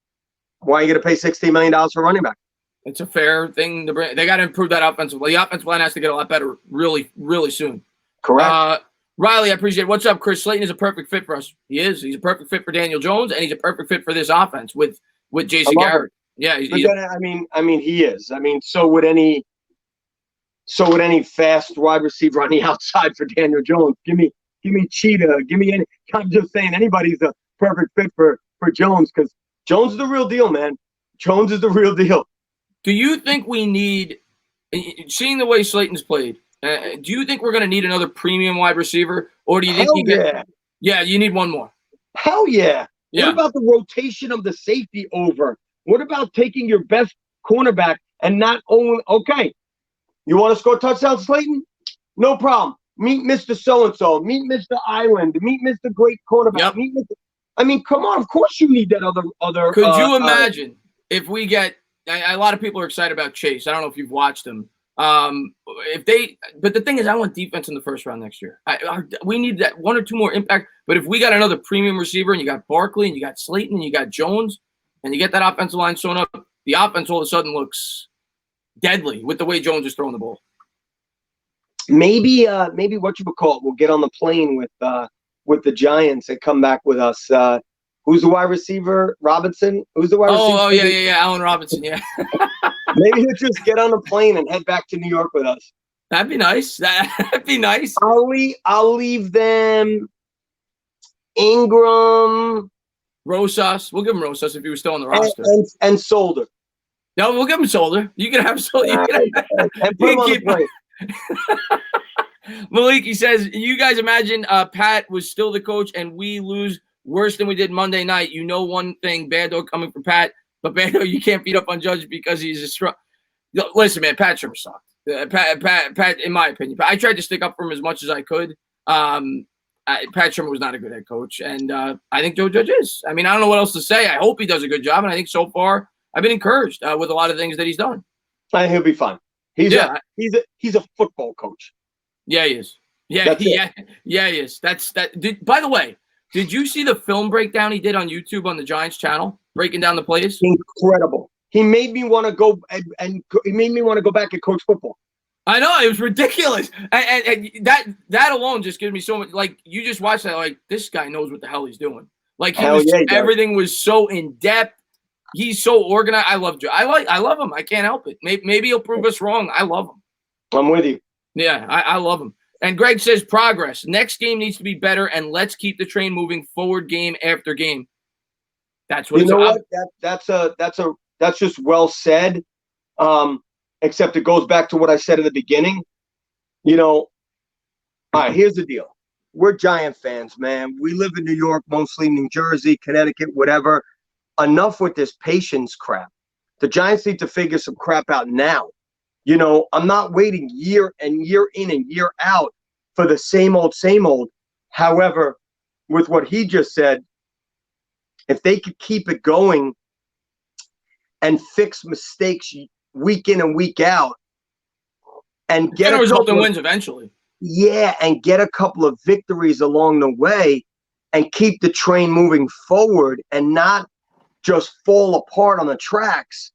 why are you going to pay $16 million for a running back? It's a fair thing to bring. They got to improve that offensive. Well, the offensive line has to get a lot better really, really soon. Correct. Riley, I appreciate it. What's up, Chris? Slayton is a perfect fit for us. He is. He's a perfect fit for Daniel Jones, and he's a perfect fit for this offense with Jason Garrett. Yeah, I mean, he is. I mean, so would any fast wide receiver on the outside for Daniel Jones. Give me Cheetah. Give me any. I'm just saying anybody's a perfect fit for Jones, because Jones is the real deal, man. Jones is the real deal. Do you think we need, seeing the way Slayton's played, do you think we're going to need another premium wide receiver, or do you think you need one more? Hell yeah. What about the rotation of the safety over? What about taking your best cornerback and not only, okay, you want to score touchdowns, Slayton? No problem. Meet Mr. So-and-so. Meet Mr. Island. Meet Mr. Great Cornerback. Yep. I mean, come on. Of course you need that other. Could you imagine if we get – a lot of people are excited about Chase. I don't know if you've watched him. But the thing is, I want defense in the first round next year. We need that 1 or 2 more impact. But if we got another premium receiver and you got Barkley and you got Slayton and you got Jones and you get that offensive line sewn up, the offense all of a sudden looks deadly with the way Jones is throwing the ball. Maybe what you would call it, we'll get on the plane with the Giants and come back with us. Who's the wide receiver? Robinson? Who's the wide receiver? Oh, yeah. Allen Robinson, yeah. Maybe he'll just get on the plane and head back to New York with us. That'd be nice. That'd be nice. I'll leave them Ingram. Rosas. We'll give him Rosas if he was still on the roster. And Solder. No, we'll give him Solder. You can have Solder. And put him on the plane. Malik, he says, you guys imagine Pat was still the coach and we lose worse than we did Monday night. You know one thing, Bad Dog coming for Pat, but Bad Dog, you can't beat up on Judge because he's a strong. Listen, man, Pat Trimmer sucked. Pat, in my opinion, I tried to stick up for him as much as I could. Pat Trimmer was not a good head coach, and I think Joe Judge is. I mean, I don't know what else to say. I hope he does a good job, and I think so far I've been encouraged with a lot of things that he's done. He'll be fine. He's a football coach. Yeah, he is. Yeah, he is. That's that. By the way, did you see the film breakdown he did on YouTube on the Giants channel, breaking down the plays? Incredible. He made me want to go and he made me want to go back and coach football. I know, it was ridiculous, and that alone just gives me so much. Like, you just watch that, like, this guy knows what the hell he's doing. Like, everything was so in depth. He's so organized. I love him. I can't help it. Maybe he'll prove us wrong. I love him. I'm with you. Yeah, I love him. And Greg says progress. Next game needs to be better, and let's keep the train moving forward game after game. That's what. You know what? That's just well said. Except it goes back to what I said at the beginning. You know, all right, here's the deal. We're Giant fans, man. We live in New York, mostly New Jersey, Connecticut, whatever. Enough with this patience crap. The Giants need to figure some crap out now. You know, I'm not waiting year in and year out for the same old, same old. However, with what he just said, if they could keep it going and fix mistakes week in and week out, and get a result in wins eventually. Yeah, and get a couple of victories along the way, and keep the train moving forward, and not just fall apart on the tracks.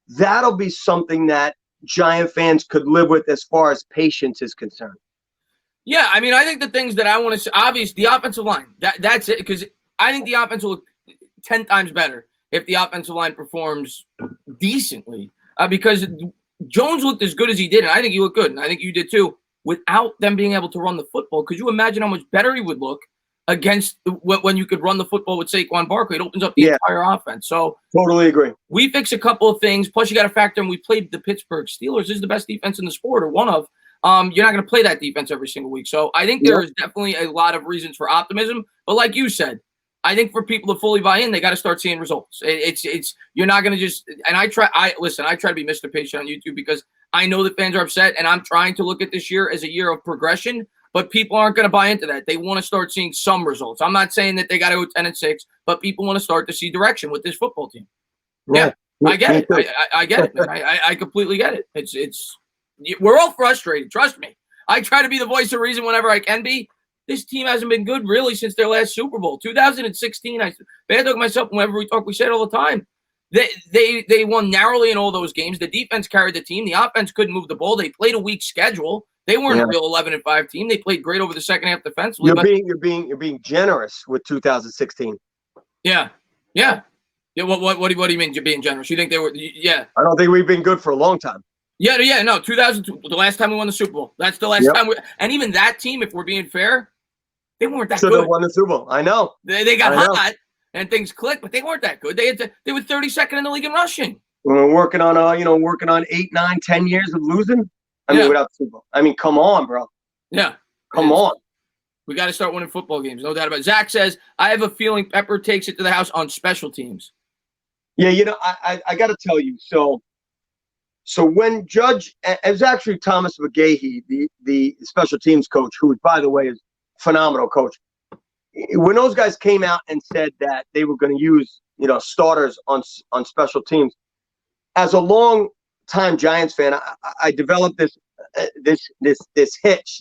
That'll be something that Giant fans could live with as far as patience is concerned. Yeah, I mean, I think the things that I want to see, obviously, the offensive line. That's it, because I think the offense will look 10 times better if the offensive line performs decently. Because Jones looked as good as he did, and I think he looked good, and I think you did too, without them being able to run the football. Could you imagine how much better he would look against when you could run the football with Saquon Barkley? It opens up the entire offense. So totally agree. We fix a couple of things. Plus, you got to factor in we played the Pittsburgh Steelers. This is the best defense in the sport, or one of. You're not going to play that defense every single week. So I think there is definitely a lot of reasons for optimism. But like you said, I think for people to fully buy in, they got to start seeing results. It's you're not going to just, and I try to be Mr. Patient on YouTube because I know that fans are upset, and I'm trying to look at this year as a year of progression, but people aren't going to buy into that. They want to start seeing some results. I'm not saying that they got to go 10-6, but people want to start to see direction with this football team. Yeah, I get it. I get it, man. I completely get it. We're all frustrated. Trust me. I try to be the voice of reason whenever I can be. This team hasn't been good really since their last Super Bowl. 2016, I talk myself whenever we talk, we say it all the time. They won narrowly in all those games. The defense carried the team. The offense couldn't move the ball. They played a weak schedule. They weren't a real 11-5 team. They played great over the second half defensively. You're being generous with 2016. Yeah. What do you mean you're being generous? You think they were? Yeah. I don't think we've been good for a long time. Yeah. No, 2002, the last time we won the Super Bowl. That's the last time. And even that team, if we're being fair, they weren't that good. They won the Super Bowl. I know. They got hot and things clicked, but they weren't that good. They were 32nd in the league in rushing. We're working on 8, 9, 10 years of losing. I mean, without the Super Bowl. I mean, come on, bro. Yeah. Come on. We got to start winning football games. No doubt about it. Zach says, I have a feeling Pepper takes it to the house on special teams. Yeah, I got to tell you. So when Judge, it was actually Thomas McGahee, the special teams coach, who, by the way, is a phenomenal coach. When those guys came out and said that they were going to use, starters on special teams, as a long time Giants fan, I developed this hitch,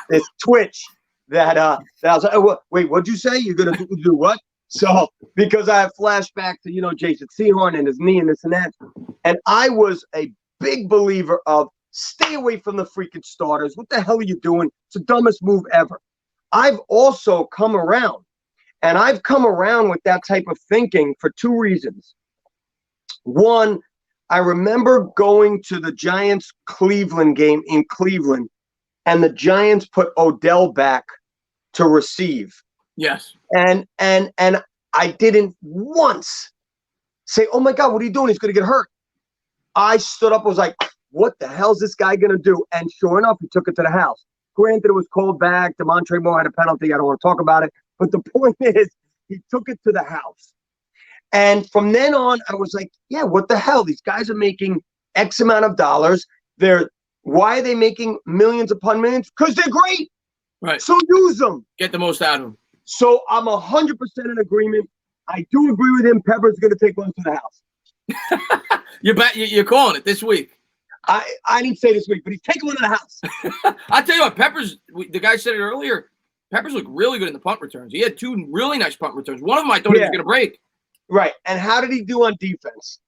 this twitch that I was like, wait, what'd you say? You're gonna do what? So because I have flashback to Jason Sehorn and his knee and this and that, and I was a big believer of stay away from the freaking starters. What the hell are you doing? It's the dumbest move ever. I've also come around, and I've come around with that type of thinking for two reasons. One, I remember going to the Giants-Cleveland game in Cleveland, and the Giants put Odell back to receive. Yes. And I didn't once say, oh, my God, what are you doing? He's going to get hurt. I stood up, was like, what the hell is this guy going to do? And sure enough, he took it to the house. Granted, it was called back. DeMontre Moore had a penalty. I don't want to talk about it. But the point is, he took it to the house. And from then on, I was like, yeah, what the hell? These guys are making X amount of dollars. Why are they making millions upon millions? Because they're great. Right. So use them. Get the most out of them. So I'm 100% in agreement. I do agree with him. Pepper's going to take one to the house. You're calling it this week. I didn't say this week, but he's taking one to the house. I'll tell you what, the guy said it earlier, Peppers looked really good in the punt returns. He had 2 really nice punt returns. One of them I thought he was going to break. Right. And how did he do on defense?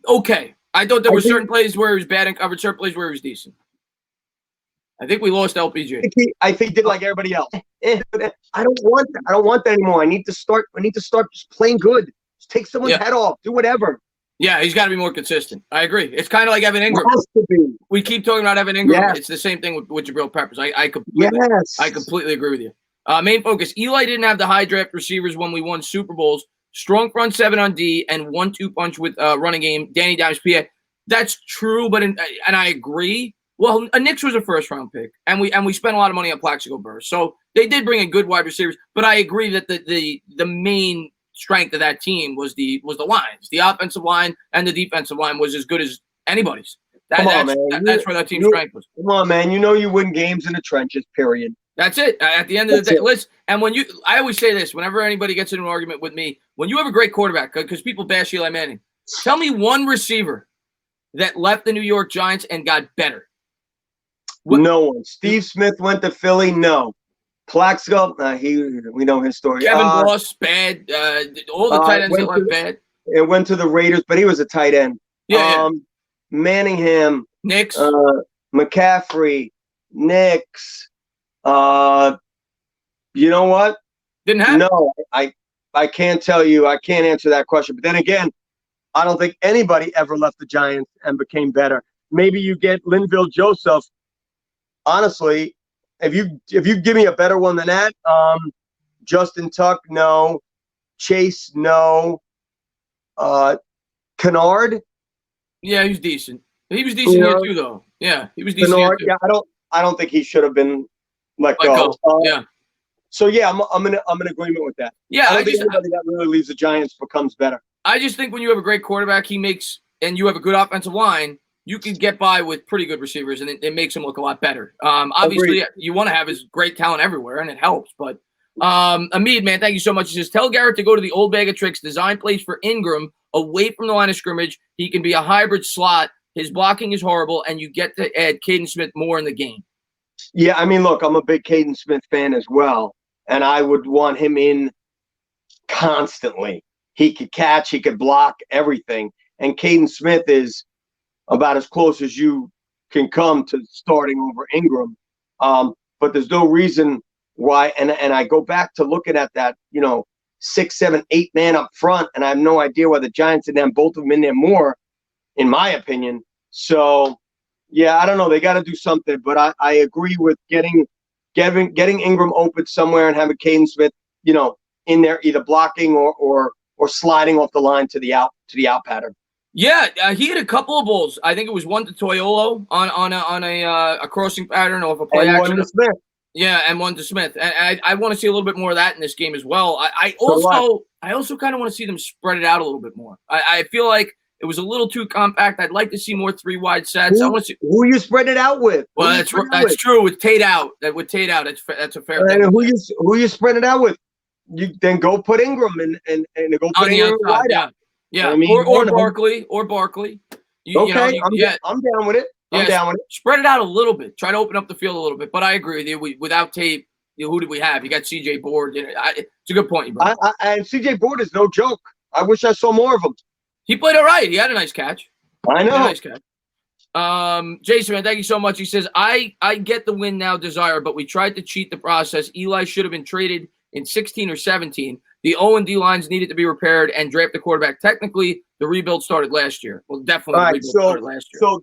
Okay. I thought there were certain plays where he was bad and covered, certain plays where he was decent. I think we lost LPG. I think he did like everybody else. I don't want that. I don't want that anymore. I need to start just playing good. Just take someone's head off. Do whatever. Yeah, he's got to be more consistent. I agree. It's kind of like Evan Ingram. It has to be. We keep talking about Evan Ingram. Yes. It's the same thing with Jabril Peppers. I completely agree with you. Main focus. Eli didn't have the high draft receivers when we won Super Bowls. Strong front 7 on D and 1-2 punch with running game. Danny Dimes, PA. That's true, but and I agree. Well, Nix was a first-round pick, and we spent a lot of money on Plaxico Burress. So they did bring in good wide receivers, but I agree that the main strength of that team was the lines. The offensive line and the defensive line was as good as anybody's. That's where that team's strength was. Come on, man. You know you win games in the trenches, period. That's it. At the end of the day, listen, and I always say this, whenever anybody gets in an argument with me, when you have a great quarterback, because people bash Eli Manning, tell me one receiver that left the New York Giants and got better. No one. Steve Smith went to Philly. No. Plaxico, we know his story. Kevin Boss, bad. All the tight ends that left bad. It went to the Raiders, but he was a tight end. Yeah. Manningham, Nix, McCaffrey, Nix. You know what? Didn't happen. No, I can't tell you. I can't answer that question. But then again, I don't think anybody ever left the Giants and became better. Maybe you get Linville Joseph. Honestly, if you give me a better one than that, Justin Tuck, no. Chase, no. Kennard. Yeah, he was decent. He was decent here too, though. Yeah, he was decent. Kennard, yeah, I don't think he should have been let go. Yeah. So yeah, I'm in agreement with that. Yeah, I don't think anybody that really leaves the Giants becomes better. I just think when you have a great quarterback, and you have a good offensive line, you can get by with pretty good receivers, and it makes him look a lot better. Obviously, you want to have his great talent everywhere, and it helps. But Amid, man, thank you so much. He says, tell Garrett to go to the old bag of tricks, design plays for Ingram away from the line of scrimmage. He can be a hybrid slot. His blocking is horrible, and you get to add Caden Smith more in the game. Yeah, I mean, look, I'm a big Caden Smith fan as well, and I would want him in constantly. He could catch, he could block, everything. And Caden Smith is about as close as you can come to starting over Ingram. But there's no reason why. And I go back to looking at that, 6, 7, 8 man up front, and I have no idea why the Giants didn't have both of them in there more, in my opinion. So, yeah, I don't know. They got to do something. But I agree with getting Ingram open somewhere and having Caden Smith, in there either blocking or sliding off the line to the out pattern. Yeah, he had a couple of balls. I think it was one to Toyolo on a crossing pattern or a play and action. One to Smith. Yeah, and one to Smith. And I want to see a little bit more of that in this game as well. I also kind of want to see them spread it out a little bit more. I feel like it was a little too compact. I'd like to see more 3 wide sets. Who you spread it out with? Well, that's true with Tate out. That's a fair thing. And who you spread it out with? You then go put Ingram and go put Ingram wide out. Yeah, or Barkley. I'm down with it. I'm down with it. Spread it out a little bit. Try to open up the field a little bit. But I agree with you. Without Tate, who did we have? You got C.J. Board. It's a good point, bro. And C.J. Board is no joke. I wish I saw more of him. He played all right. He had a nice catch. I know. Nice catch. Jason, man, thank you so much. He says, I get the win now desire, but we tried to cheat the process. Eli should have been traded in 16 or 17. The O&D lines needed to be repaired and draft the quarterback. Technically, the rebuild started last year. Well, definitely the rebuild started last year. So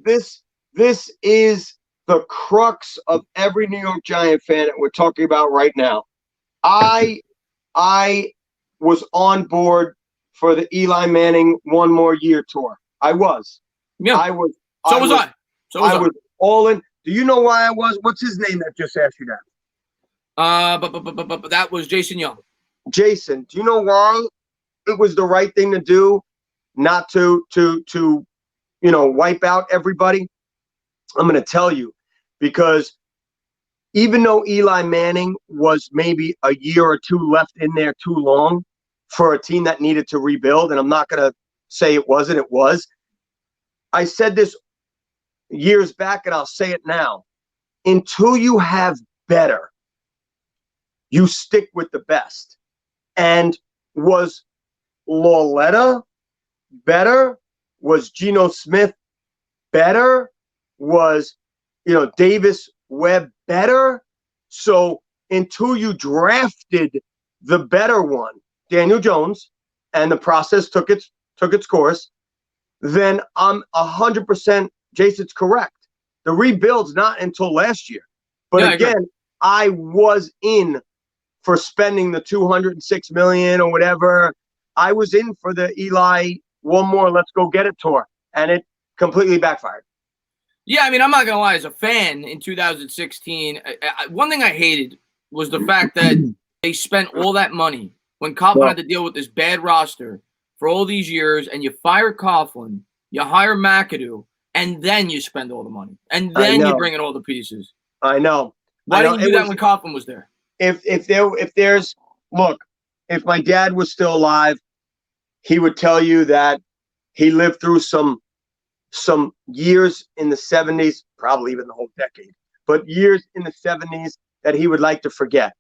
this is the crux of every New York Giant fan that we're talking about right now. I was on board for the Eli Manning one more year tour. I was. Yeah. I was. So was I. I was all in. Do you know why I was? What's his name that just asked you that? But that was Jason Young. Jason, do you know why it was the right thing to do, not to wipe out everybody? I'm going to tell you, because even though Eli Manning was maybe a year or two left in there too long for a team that needed to rebuild, and I'm not going to say it wasn't, it was. I said this years back, and I'll say it now. Until you have better, you stick with the best. And was Lauletta better? Was Geno Smith better? Was, Davis Webb better? So until you drafted the better one, Daniel Jones, and the process took its course, then I'm 100%, Jason's correct. The rebuild's not until last year. But yeah, again, I was in for spending the $206 million or whatever. I was in for the Eli one more let's go get it tour, and it completely backfired. Yeah, I mean, I'm not gonna lie. As a fan in 2016, one thing I hated was the fact that they spent all that money when Coughlin had to deal with this bad roster for all these years, and you fire Coughlin, you hire McAdoo, and then you spend all the money, and then you bring in all the pieces. I know. Why didn't you do that when Coughlin was there? If my dad was still alive, he would tell you that he lived through some years in the 70s, probably even the whole decade, but years in the 70s that he would like to forget.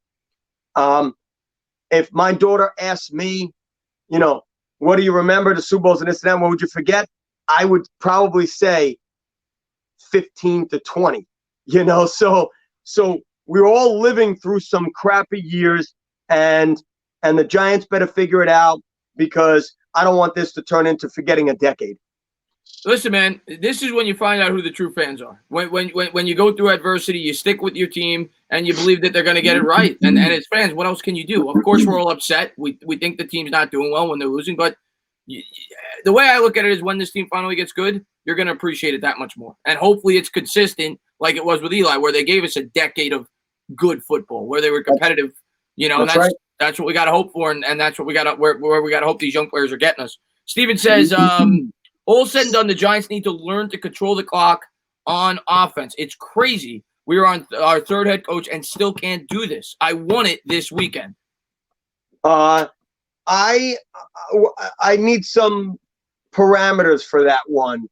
If my daughter asked me, what do you remember, the Super Bowls and this and that, what would you forget? I would probably say 15 to 20, so we're all living through some crappy years, and the Giants better figure it out, because I don't want this to turn into forgetting a decade. Listen, man, this is when you find out who the true fans are. When you go through adversity, you stick with your team, and you believe that they're going to get it right. And as fans, what else can you do? Of course, we're all upset. We think the team's not doing well when they're losing. But the way I look at it is, when this team finally gets good, you're going to appreciate it that much more. And hopefully it's consistent, like it was with Eli, where they gave us a decade of good football, where they were competitive. That's right. That's what we got to hope for, and that's what we got to where we got to hope these young players are getting us. Steven says, all said and done, the Giants need to learn to control the clock on offense. It's crazy. We are on our third head coach and still can't do this. I want it this weekend. I need some parameters for that one.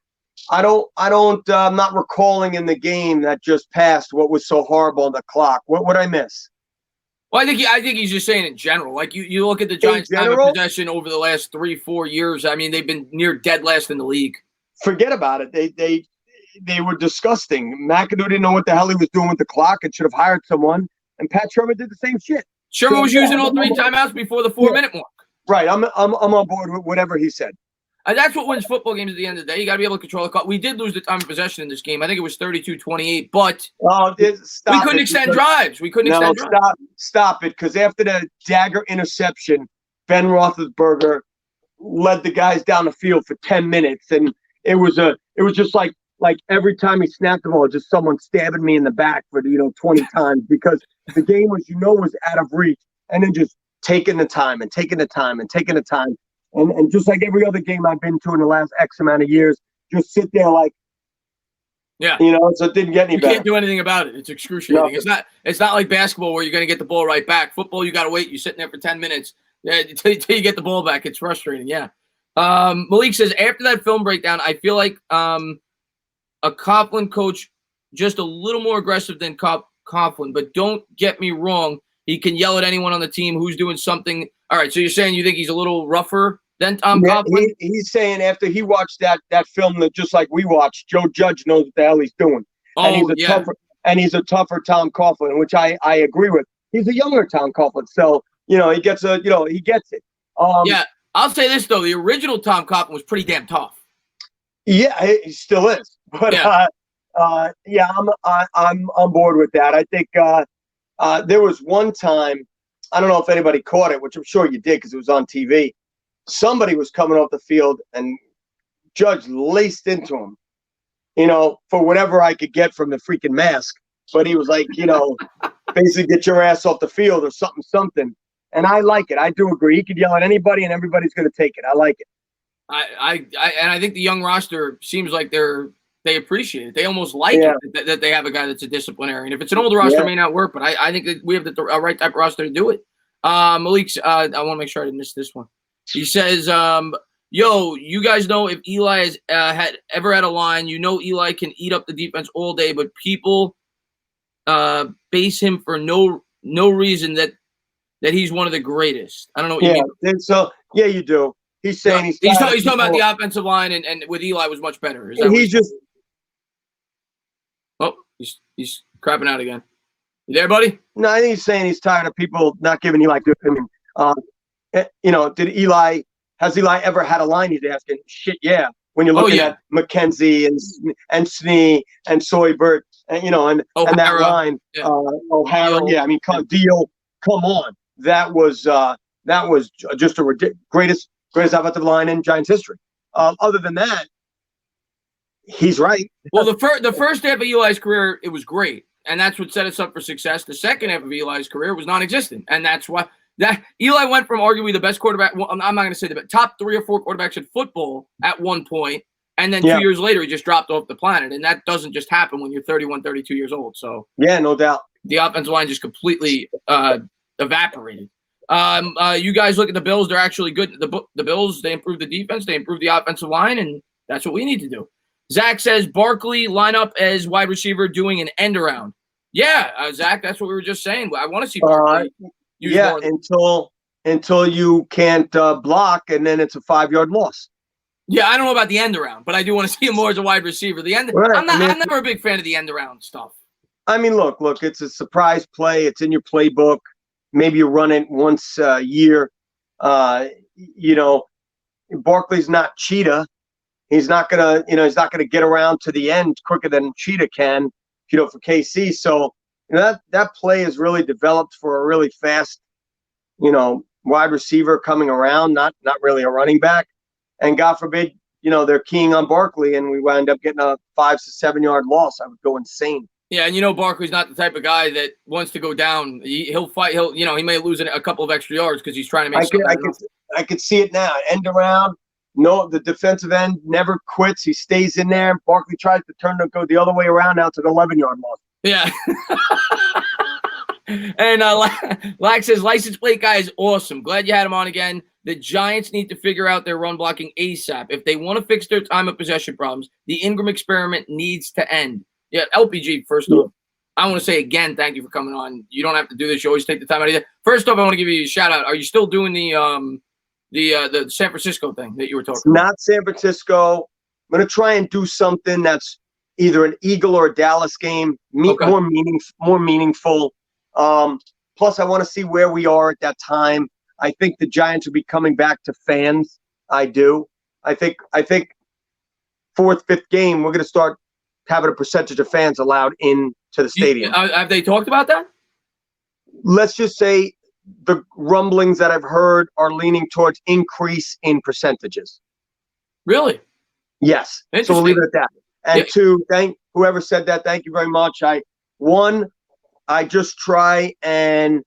I'm not recalling in the game that just passed what was so horrible on the clock. What would I miss? Well, I think he's just saying in general. Like, you look at the Giants' time of possession over the last 3-4 years. I mean, they've been near dead last in the league. Forget about it. They were disgusting. McAdoo didn't know what the hell he was doing with the clock and should have hired someone. And Pat Shermer did the same shit. Shermer was using all 3 timeouts before the 4-minute mark. Right. I'm on board with whatever he said. And that's what wins football games at the end of the day. You got to be able to control the clock. We did lose the time of possession in this game. I think it was 32-28, but we couldn't extend drives. Stop it, because after the dagger interception, Ben Roethlisberger led the guys down the field for 10 minutes, and it was just like every time he snapped the ball, just someone stabbing me in the back for 20 times, because the game was out of reach, and then just taking the time. And just like every other game I've been to in the last X amount of years, just sit there so it didn't get any better. You can't do anything about it. It's excruciating. No. It's not like basketball where you're going to get the ball right back. Football, you got to wait. You're sitting there for 10 minutes until you get the ball back. It's frustrating, yeah. Malik says, after that film breakdown, I feel like a Coughlin coach just a little more aggressive than Coughlin, but don't get me wrong. He can yell at anyone on the team who's doing something. All right, so you're saying you think he's a little rougher than Tom Coughlin? He's saying after he watched that film that just like we watched, Joe Judge knows what the hell he's doing. And he's a tougher Tom Coughlin, which I agree with. He's a younger Tom Coughlin, so he gets it. Yeah, I'll say this though: the original Tom Coughlin was pretty damn tough. Yeah, he still is. But I'm on board with that. I think there was one time, I don't know if anybody caught it, which I'm sure you did because it was on TV. Somebody was coming off the field and Judge laced into him, for whatever I could get from the freaking mask. But he was like, basically get your ass off the field or something. And I like it. I do agree. He could yell at anybody and everybody's going to take it. I like it. I think the young roster seems like they appreciate it. They almost like it that they have a guy that's a disciplinarian. If it's an older roster, it may not work, but I think that we have the right type of roster to do it. Malik's, I want to make sure I didn't miss this one. He says, yo, you guys know if Eli has had a line, Eli can eat up the defense all day, but people base him for no reason that he's one of the greatest. I don't know what you mean. So yeah, you do. He's saying he's talking about the offensive line, and with Eli was much better. Is that he's just? Oh, he's crapping out again. You there, buddy? No, I think he's saying he's tired of people not giving Eli good opinion. Has Eli ever had a line? He's asking. Shit, yeah. When you're looking at McKenzie and Snee and Soybert, and and that line, O'Hara. Yeah, I mean, Deal. Come on, that was just a greatest offensive line in Giants history. Other than that, he's right. Well, the first half of Eli's career, it was great, and that's what set us up for success. The second half of Eli's career was non-existent, and that's why Eli went from arguably the best quarterback. Well, I'm not going to say the top 3 or 4 quarterbacks in football at one point, and then 2 years later, he just dropped off the planet, and that doesn't just happen when you're 31, 32 years old. So yeah, no doubt. The offensive line just completely evaporated. You guys look at the Bills; they're actually good. The Bills, they improved the defense, they improved the offensive line, and that's what we need to do. Zach says Barkley line up as wide receiver doing an end around. Yeah, Zach, that's what we were just saying. I want to see Barkley. Until you can't block, and then it's a 5-yard loss. Yeah, I don't know about the end around, but I do want to see him more as a wide receiver. Right. I'm never a big fan of the end around stuff. I mean, look, it's a surprise play. It's in your playbook. Maybe you run it once a year. Barkley's not Cheetah. He's not gonna get around to the end quicker than Cheetah can, for KC. So that play is really developed for a really fast, wide receiver coming around, not really a running back. And God forbid, they're keying on Barkley and we wind up getting a 5 to 7 yard loss. I would go insane. Yeah, and Barkley's not the type of guy that wants to go down. He'll fight. He may lose a couple of extra yards because he's trying to make. I could see it now. End around. No, the defensive end never quits. He stays in there. Barkley tries to go the other way around. Now it's an 11-yard loss. Yeah. And Lax says, license plate guy is awesome. Glad you had him on again. The Giants need to figure out their run blocking ASAP. If they want to fix their time of possession problems, the Ingram experiment needs to end. Yeah, LPG, first off, I want to say again, thank you for coming on. You don't have to do this. You always take the time out of it. First off, I want to give you a shout out. Are you still doing the San Francisco thing that you were talking about? Not San Francisco. I'm going to try and do something that's either an Eagle or a Dallas game, more meaningful. Plus, I want to see where we are at that time. I think the Giants will be coming back to fans. I do. I think 4th, 5th game, we're going to start having a percentage of fans allowed into the stadium. Have they talked about that? Let's just say the rumblings that I've heard are leaning towards increase in percentages. Really? Yes. So we'll leave it at that. And 2, thank whoever said that. Thank you very much. I just try and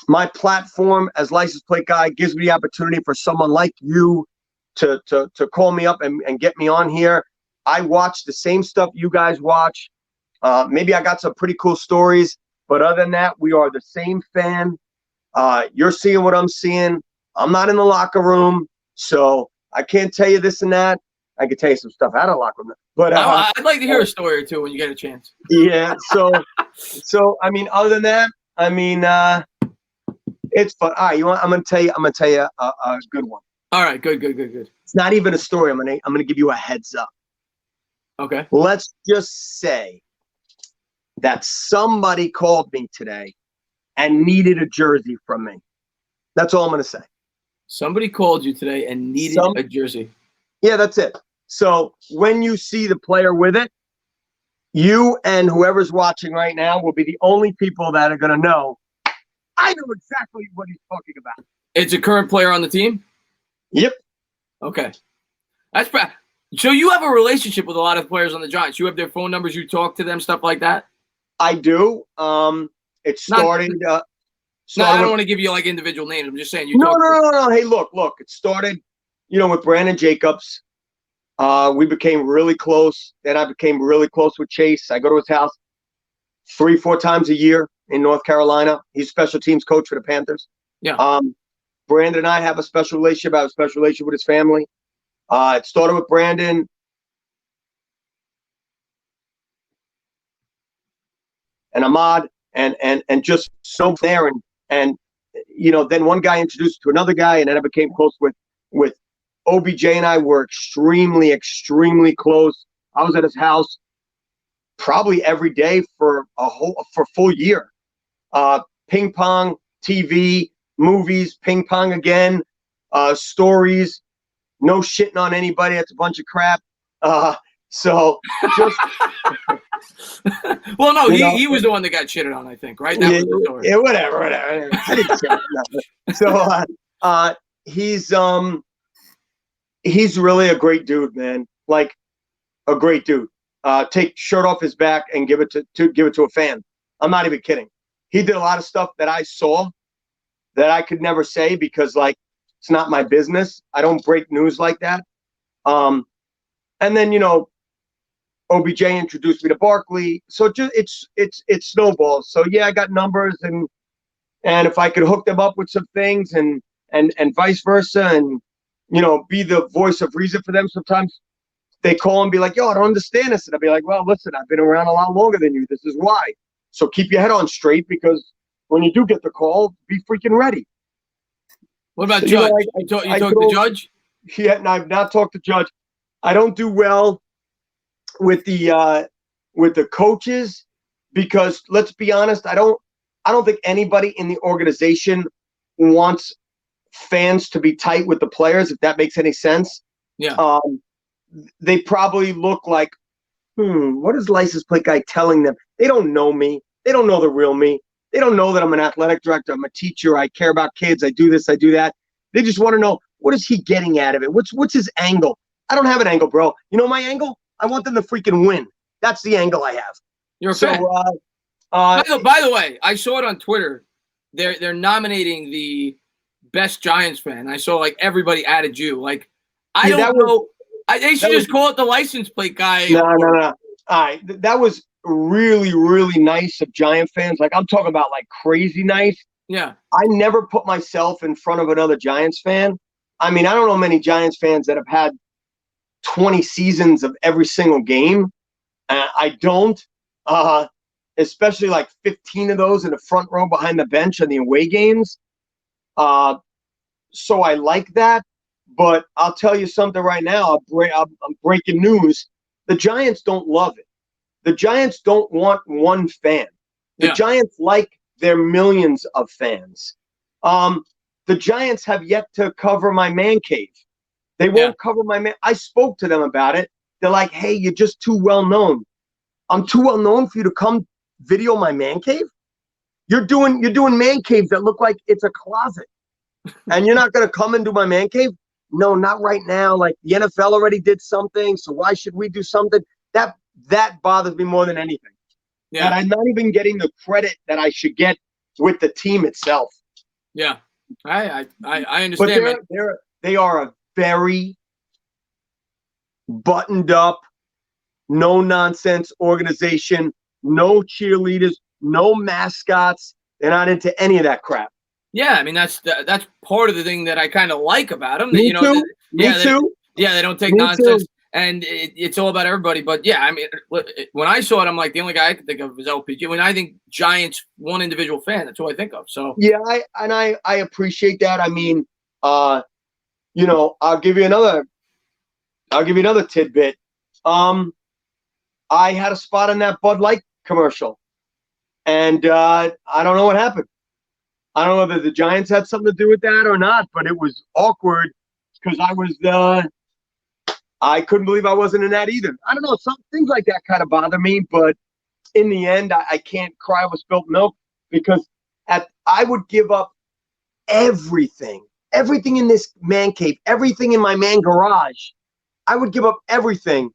my platform as license plate guy gives me the opportunity for someone like you to call me up and get me on here. I watch the same stuff you guys watch. Maybe I got some pretty cool stories, but other than that, we are the same fan. You're seeing what I'm seeing. I'm not in the locker room, so I can't tell you this and that. I could tell you some stuff out of the locker room, but I'd like to hear a story or two when you get a chance. Yeah. So I mean, other than that, I mean, it's fun. All right, I'm gonna tell you a good one. All right, good. It's not even a story. I'm gonna give you a heads up. Okay. Let's just say that somebody called me today and needed a jersey from me. That's all I'm gonna say. Somebody called you today and needed a jersey. Yeah, that's it. So when you see the player with it, you and whoever's watching right now will be the only people that are going to know. I know exactly what he's talking about. It's a current player on the team? Yep. Okay. That's bad. So you have a relationship with a lot of players on the Giants. You have their phone numbers. You talk to them, stuff like that? I do. It started. I don't want to give you like individual names. I'm just saying. No. Hey, look. It started, with Brandon Jacobs. We became really close. Then I became really close with Chase. I go to his house 3-4 times a year in North Carolina. He's special teams coach for the Panthers. Yeah. Brandon and I have a special relationship. I have a special relationship with his family. It started with Brandon. And Ahmad and just so there and then one guy introduced to another guy, and then I became close with OBJ, and I were extremely close. I was at his house probably every day for a full year. Ping pong, TV, movies, ping pong again, stories, no shitting on anybody. That's a bunch of crap. So just well, no, he was the one that got shitted on, I think, right? That was the story. Yeah, whatever. I didn't say that. So he's really a great dude, man. Like a great dude. Take shirt off his back and give it to a fan. I'm not even kidding. He did a lot of stuff that I saw that I could never say because like it's not my business. I don't break news like that. And then OBJ introduced me to Barkley, so just it's snowballs. So yeah, I got numbers, and if I could hook them up with some things, and vice versa, and be the voice of reason for them. Sometimes they call and be like, "Yo, I don't understand this," and I'll be like, "Well, listen, I've been around a lot longer than you. This is why. So keep your head on straight because when you do get the call, be freaking ready." What about Judge? You talk to Judge? Yeah, and I've not talked to Judge. I don't do well with the coaches because let's be honest, I don't think anybody in the organization wants fans to be tight with the players, if that makes any sense. Yeah. They probably look like, what is license plate guy telling them? They don't know me. They don't know the real me. They don't know that I'm an athletic director. I'm a teacher. I care about kids. I do this. I do that. They just want to know, what is he getting out of it? What's his angle? I don't have an angle, bro. You know my angle? I want them to freaking win. That's the angle I have. You're a fan. By the way, I saw it on Twitter. They're nominating the best Giants fan. I saw like everybody added you. Like I don't know. They should just call it the license plate guy. No. All right, that was really, really nice of Giant fans. Like I'm talking about like crazy nice. Yeah. I never put myself in front of another Giants fan. I mean, I don't know many Giants fans that have had 20 seasons of every single game. I don't, especially like 15 of those in the front row behind the bench in the away games. So I like that. But I'll tell you something right now. I'm breaking news. The Giants don't love it. The Giants don't want one fan. The Giants like their millions of fans. The Giants have yet to cover my man cave. They won't cover my man. I spoke to them about it. They're like, "Hey, you're just too well known. I'm too well known for you to come video my man cave. You're doing man caves that look like it's a closet, and you're not gonna come and do my man cave? No, not right now. Like the NFL already did something, so why should we do something?" That bothers me more than anything. Yeah. That I'm not even getting the credit that I should get with the team itself. Yeah, I understand. But they are a very buttoned up, no nonsense organization, no cheerleaders, no mascots. They're not into any of that crap. Yeah, I mean that's part of the thing that I kind of like about them. Me too. Me too. They don't take nonsense, and it's all about everybody. But yeah, I mean, when I saw it, I'm like, the only guy I can think of is LPG. When I think Giants, one individual fan, that's who I think of. So yeah, I appreciate that. I mean, I'll give you another tidbit. I had a spot in that Bud Light commercial, and I don't know what happened. I don't know whether the Giants had something to do with that or not, but it was awkward because I couldn't believe I wasn't in that either. I don't know, some things like that kind of bother me, but in the end, I can't cry with spilt milk because I would give up everything in this man cave, everything in my man garage. I would give up everything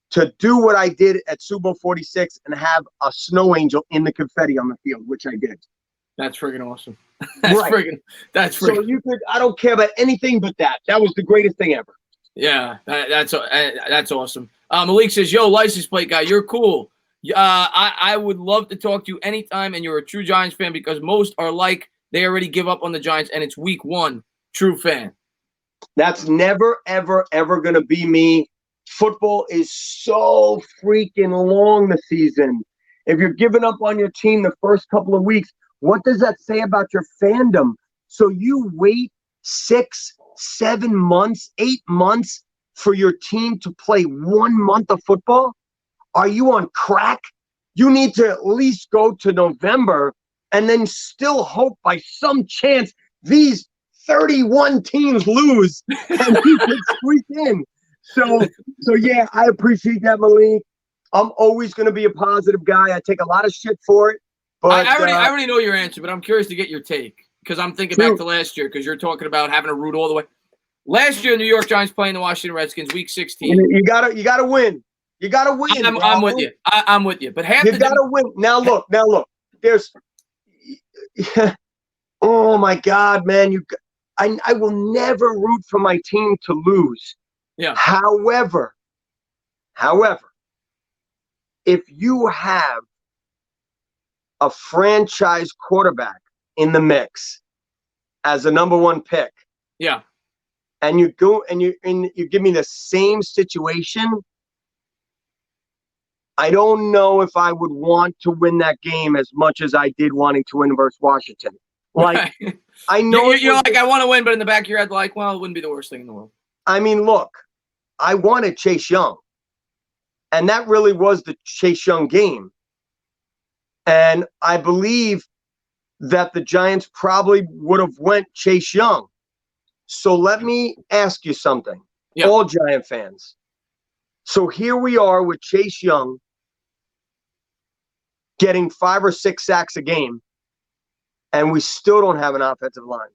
to do what I did at Super Bowl 46 and have a snow angel in the confetti on the field, which I did. That's freaking awesome. That's freaking. So you could. I don't care about anything but that. That was the greatest thing ever. Yeah, that's awesome. Malik says, "Yo, license plate guy, you're cool. I would love to talk to you anytime, and you're a true Giants fan because most are like they already give up on the Giants, and it's week 1. True fan. That's never, ever, ever going to be me. Football is so freaking long this season. If you're giving up on your team the first couple of weeks, what does that say about your fandom? So you wait 6, 7 months, 8 months for your team to play 1 month of football? Are you on crack? You need to at least go to November and then still hope by some chance these 31 teams lose and you can squeak in. So yeah, I appreciate that, Malik. I'm always going to be a positive guy. I take a lot of shit for it. But I already know your answer, but I'm curious to get your take because I'm thinking back to last year because you're talking about having to root all the way. Last year, New York Giants playing the Washington Redskins, Week 16. You gotta win. You gotta win. I'm with you. I'm with you. But you gotta win. Now look. There's. Oh my God, man! I will never root for my team to lose. Yeah. However, if you have a franchise quarterback in the mix as a number 1 pick, yeah, and you go and you give me the same situation, I don't know if I would want to win that game as much as I did wanting to win versus Washington. Like, I know you're like, I want to win, but in the back of your head, like, well, it wouldn't be the worst thing in the world. I mean, look, I wanted Chase Young, and that really was the Chase Young game. And I believe that the Giants probably would have went Chase Young. So let me ask you something, all Giant fans. So here we are with Chase Young getting 5 or 6 sacks a game, and we still don't have an offensive line.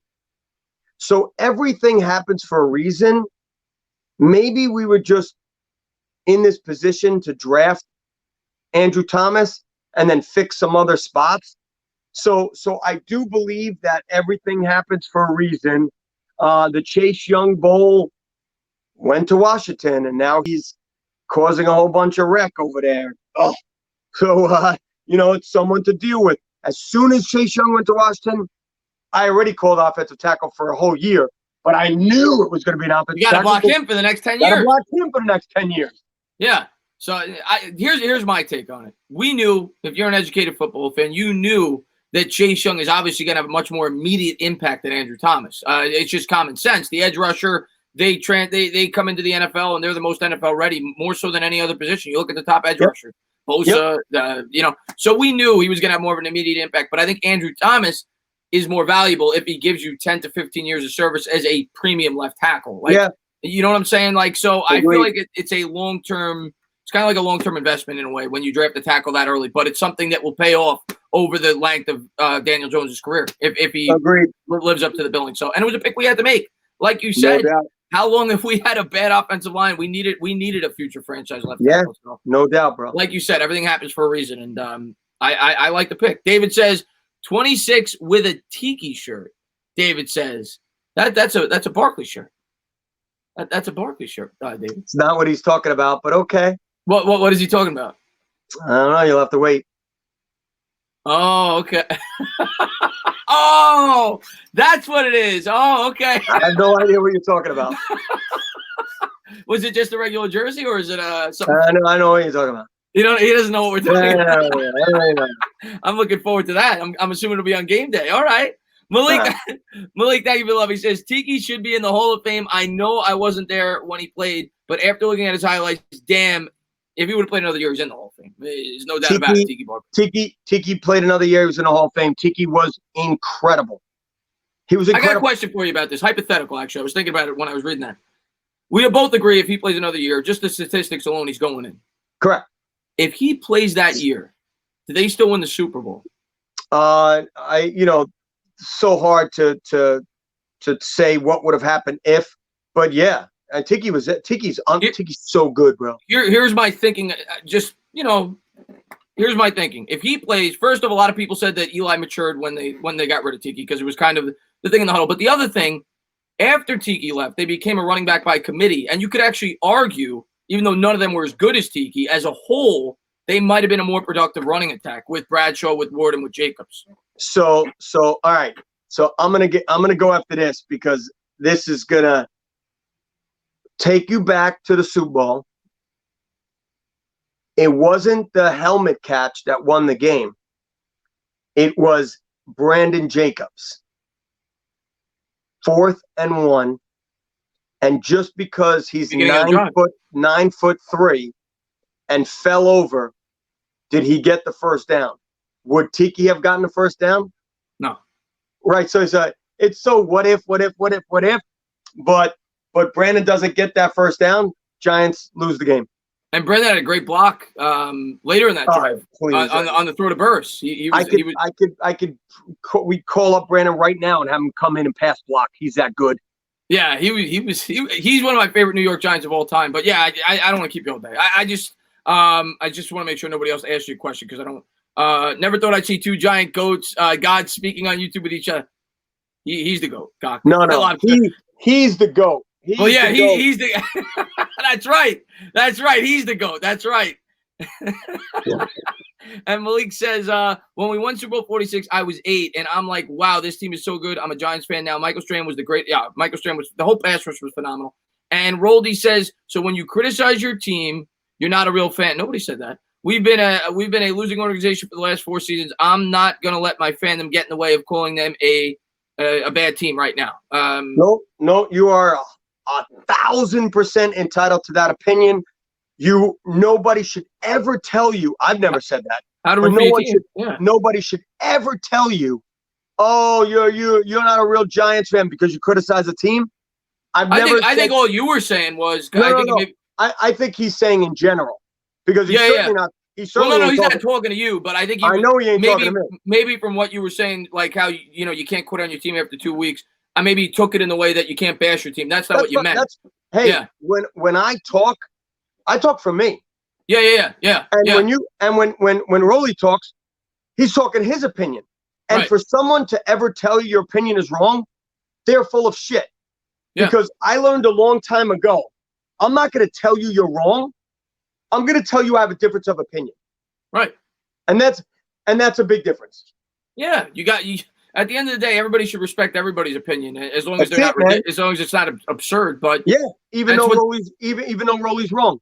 So everything happens for a reason. Maybe we were just in this position to draft Andrew Thomas and then fix some other spots. So I do believe that everything happens for a reason. The Chase Young Bowl went to Washington, and now he's causing a whole bunch of wreck over there. Oh, so, it's someone to deal with. As soon as Chase Young went to Washington, I already called offensive tackle for a whole year, but I knew it was going to be an offensive tackle. You got to block him for the next 10 years. Got to block him for the next 10 years. Yeah. So here's my take on it. We knew, if you're an educated football fan, you knew that Chase Young is obviously going to have a much more immediate impact than Andrew Thomas. It's just common sense. The edge rusher, they come into the NFL and they're the most NFL ready, more so than any other position. You look at the top edge rusher, Bosa, so we knew he was going to have more of an immediate impact. But I think Andrew Thomas is more valuable if he gives you 10 to 15 years of service as a premium left tackle. You know what I'm saying? Like, so I feel like it's a long-term. It's kind of like a long-term investment in a way when you draft a tackle that early, but it's something that will pay off over the length of Daniel Jones's career if he lives up to the billing. So, and it was a pick we had to make, like you said. No, how long have we had a bad offensive line? We needed a future franchise left tackle. So, no doubt, bro. Like you said, everything happens for a reason, and I like the pick. David says 26 with a Tiki shirt. David says that's a Barkley shirt. That's a Barkley shirt, David. It's not what he's talking about, but okay. What is he talking about? I don't know. You'll have to wait. Oh, okay. Oh, that's what it is. Oh, okay. I have no idea what you're talking about. Was it just a regular jersey, or is it something? I know what you're talking about. He doesn't know what we're talking about. Yeah. I'm looking forward to that. I'm assuming it'll be on game day. All right. Malik, thank you for love. He says Tiki should be in the Hall of Fame. I know I wasn't there when he played, but after looking at his highlights, damn, if he would have played another year, he's in the Hall of Fame. There's no doubt about it, Tiki Barber. Tiki played another year. He was in the Hall of Fame. Tiki was incredible. He was incredible. I got a question for you about this. Hypothetical, actually. I was thinking about it when I was reading that. We both agree if he plays another year, just the statistics alone, he's going in. Correct. If he plays that year, do they still win the Super Bowl? So hard to say what would have happened if, but yeah. And Tiki's so good, bro. Here's my thinking. Here's my thinking. If he plays, first of all, a lot of people said that Eli matured when they got rid of Tiki because it was kind of the thing in the huddle. But the other thing, after Tiki left, they became a running back by committee, and you could actually argue, even though none of them were as good as Tiki, as a whole, they might have been a more productive running attack with Bradshaw, with Ward, and with Jacobs. So all right. So I'm gonna go after this because this is gonna take you back to the Super Bowl. It wasn't the helmet catch that won the game. It was Brandon Jacobs. 4th and 1. And just because he's 9'3" and fell over, did he get the first down? Would Tiki have gotten the first down? No. Right. So it's so what if? But Brandon doesn't get that first down. Giants lose the game. And Brandon had a great block later in that drive on the throw to Burst. We call up Brandon right now and have him come in and pass block. He's that good. Yeah, he's one of my favorite New York Giants of all time. But yeah, I don't want to keep you all day. I just want to make sure nobody else asks you a question because I don't. Never thought I'd see two giant goats, gods speaking on YouTube with each other. He's the goat. God. No, he's the goat. He's the. That's right. He's the GOAT. That's right. And Malik says, when we won Super Bowl 46, I was 8, and I'm like, wow, this team is so good. I'm a Giants fan now. Michael Strahan was the great. Yeah, Michael Strahan was the whole pass rush was phenomenal. And Roldy says, so when you criticize your team, you're not a real fan. Nobody said that. We've been a losing organization for the last 4 seasons. I'm not gonna let my fandom get in the way of calling them a bad team right now. No, you are 1,000% entitled to that opinion. Nobody should ever tell you. I've never said that. Nobody should ever tell you, oh, you're not a real Giants fan because you criticize a team. I think all you were saying was. I think he's saying in general because he's certainly not. He's not talking to you, but I think I know he ain't talking to me. Maybe from what you were saying, like how you can't quit on your team after 2 weeks. I maybe took it in the way that you can't bash your team. That's not what you meant. When I talk for me. Yeah. When Rolly talks, he's talking his opinion. And for someone to ever tell you your opinion is wrong, they're full of shit. Yeah. Because I learned a long time ago, I'm not going to tell you you're wrong. I'm going to tell you I have a difference of opinion. Right. And that's a big difference. Yeah, at the end of the day, everybody should respect everybody's opinion as long as as long as it's not absurd. But yeah, even though Rolly's wrong.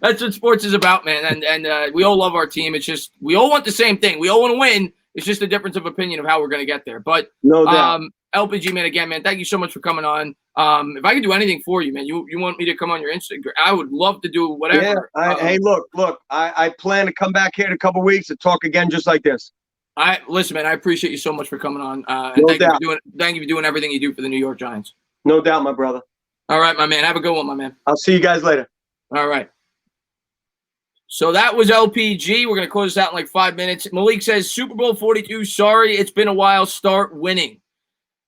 That's what sports is about, man. And we all love our team. It's just we all want the same thing. We all want to win. It's just a difference of opinion of how we're going to get there. But no doubt. LPG, man, again, man, thank you so much for coming on. If I can do anything for you, man, you want me to come on your Instagram, I would love to do whatever. Yeah, hey, look, I plan to come back here in a couple of weeks and talk again just like this. Listen, man, I appreciate you so much for coming on. Thank you for doing everything you do for the New York Giants. No doubt, my brother. All right, my man. Have a good one, my man. I'll see you guys later. All right. So that was LPG. We're going to close this out in like 5 minutes. Malik says, Super Bowl 42, sorry, it's been a while. Start winning.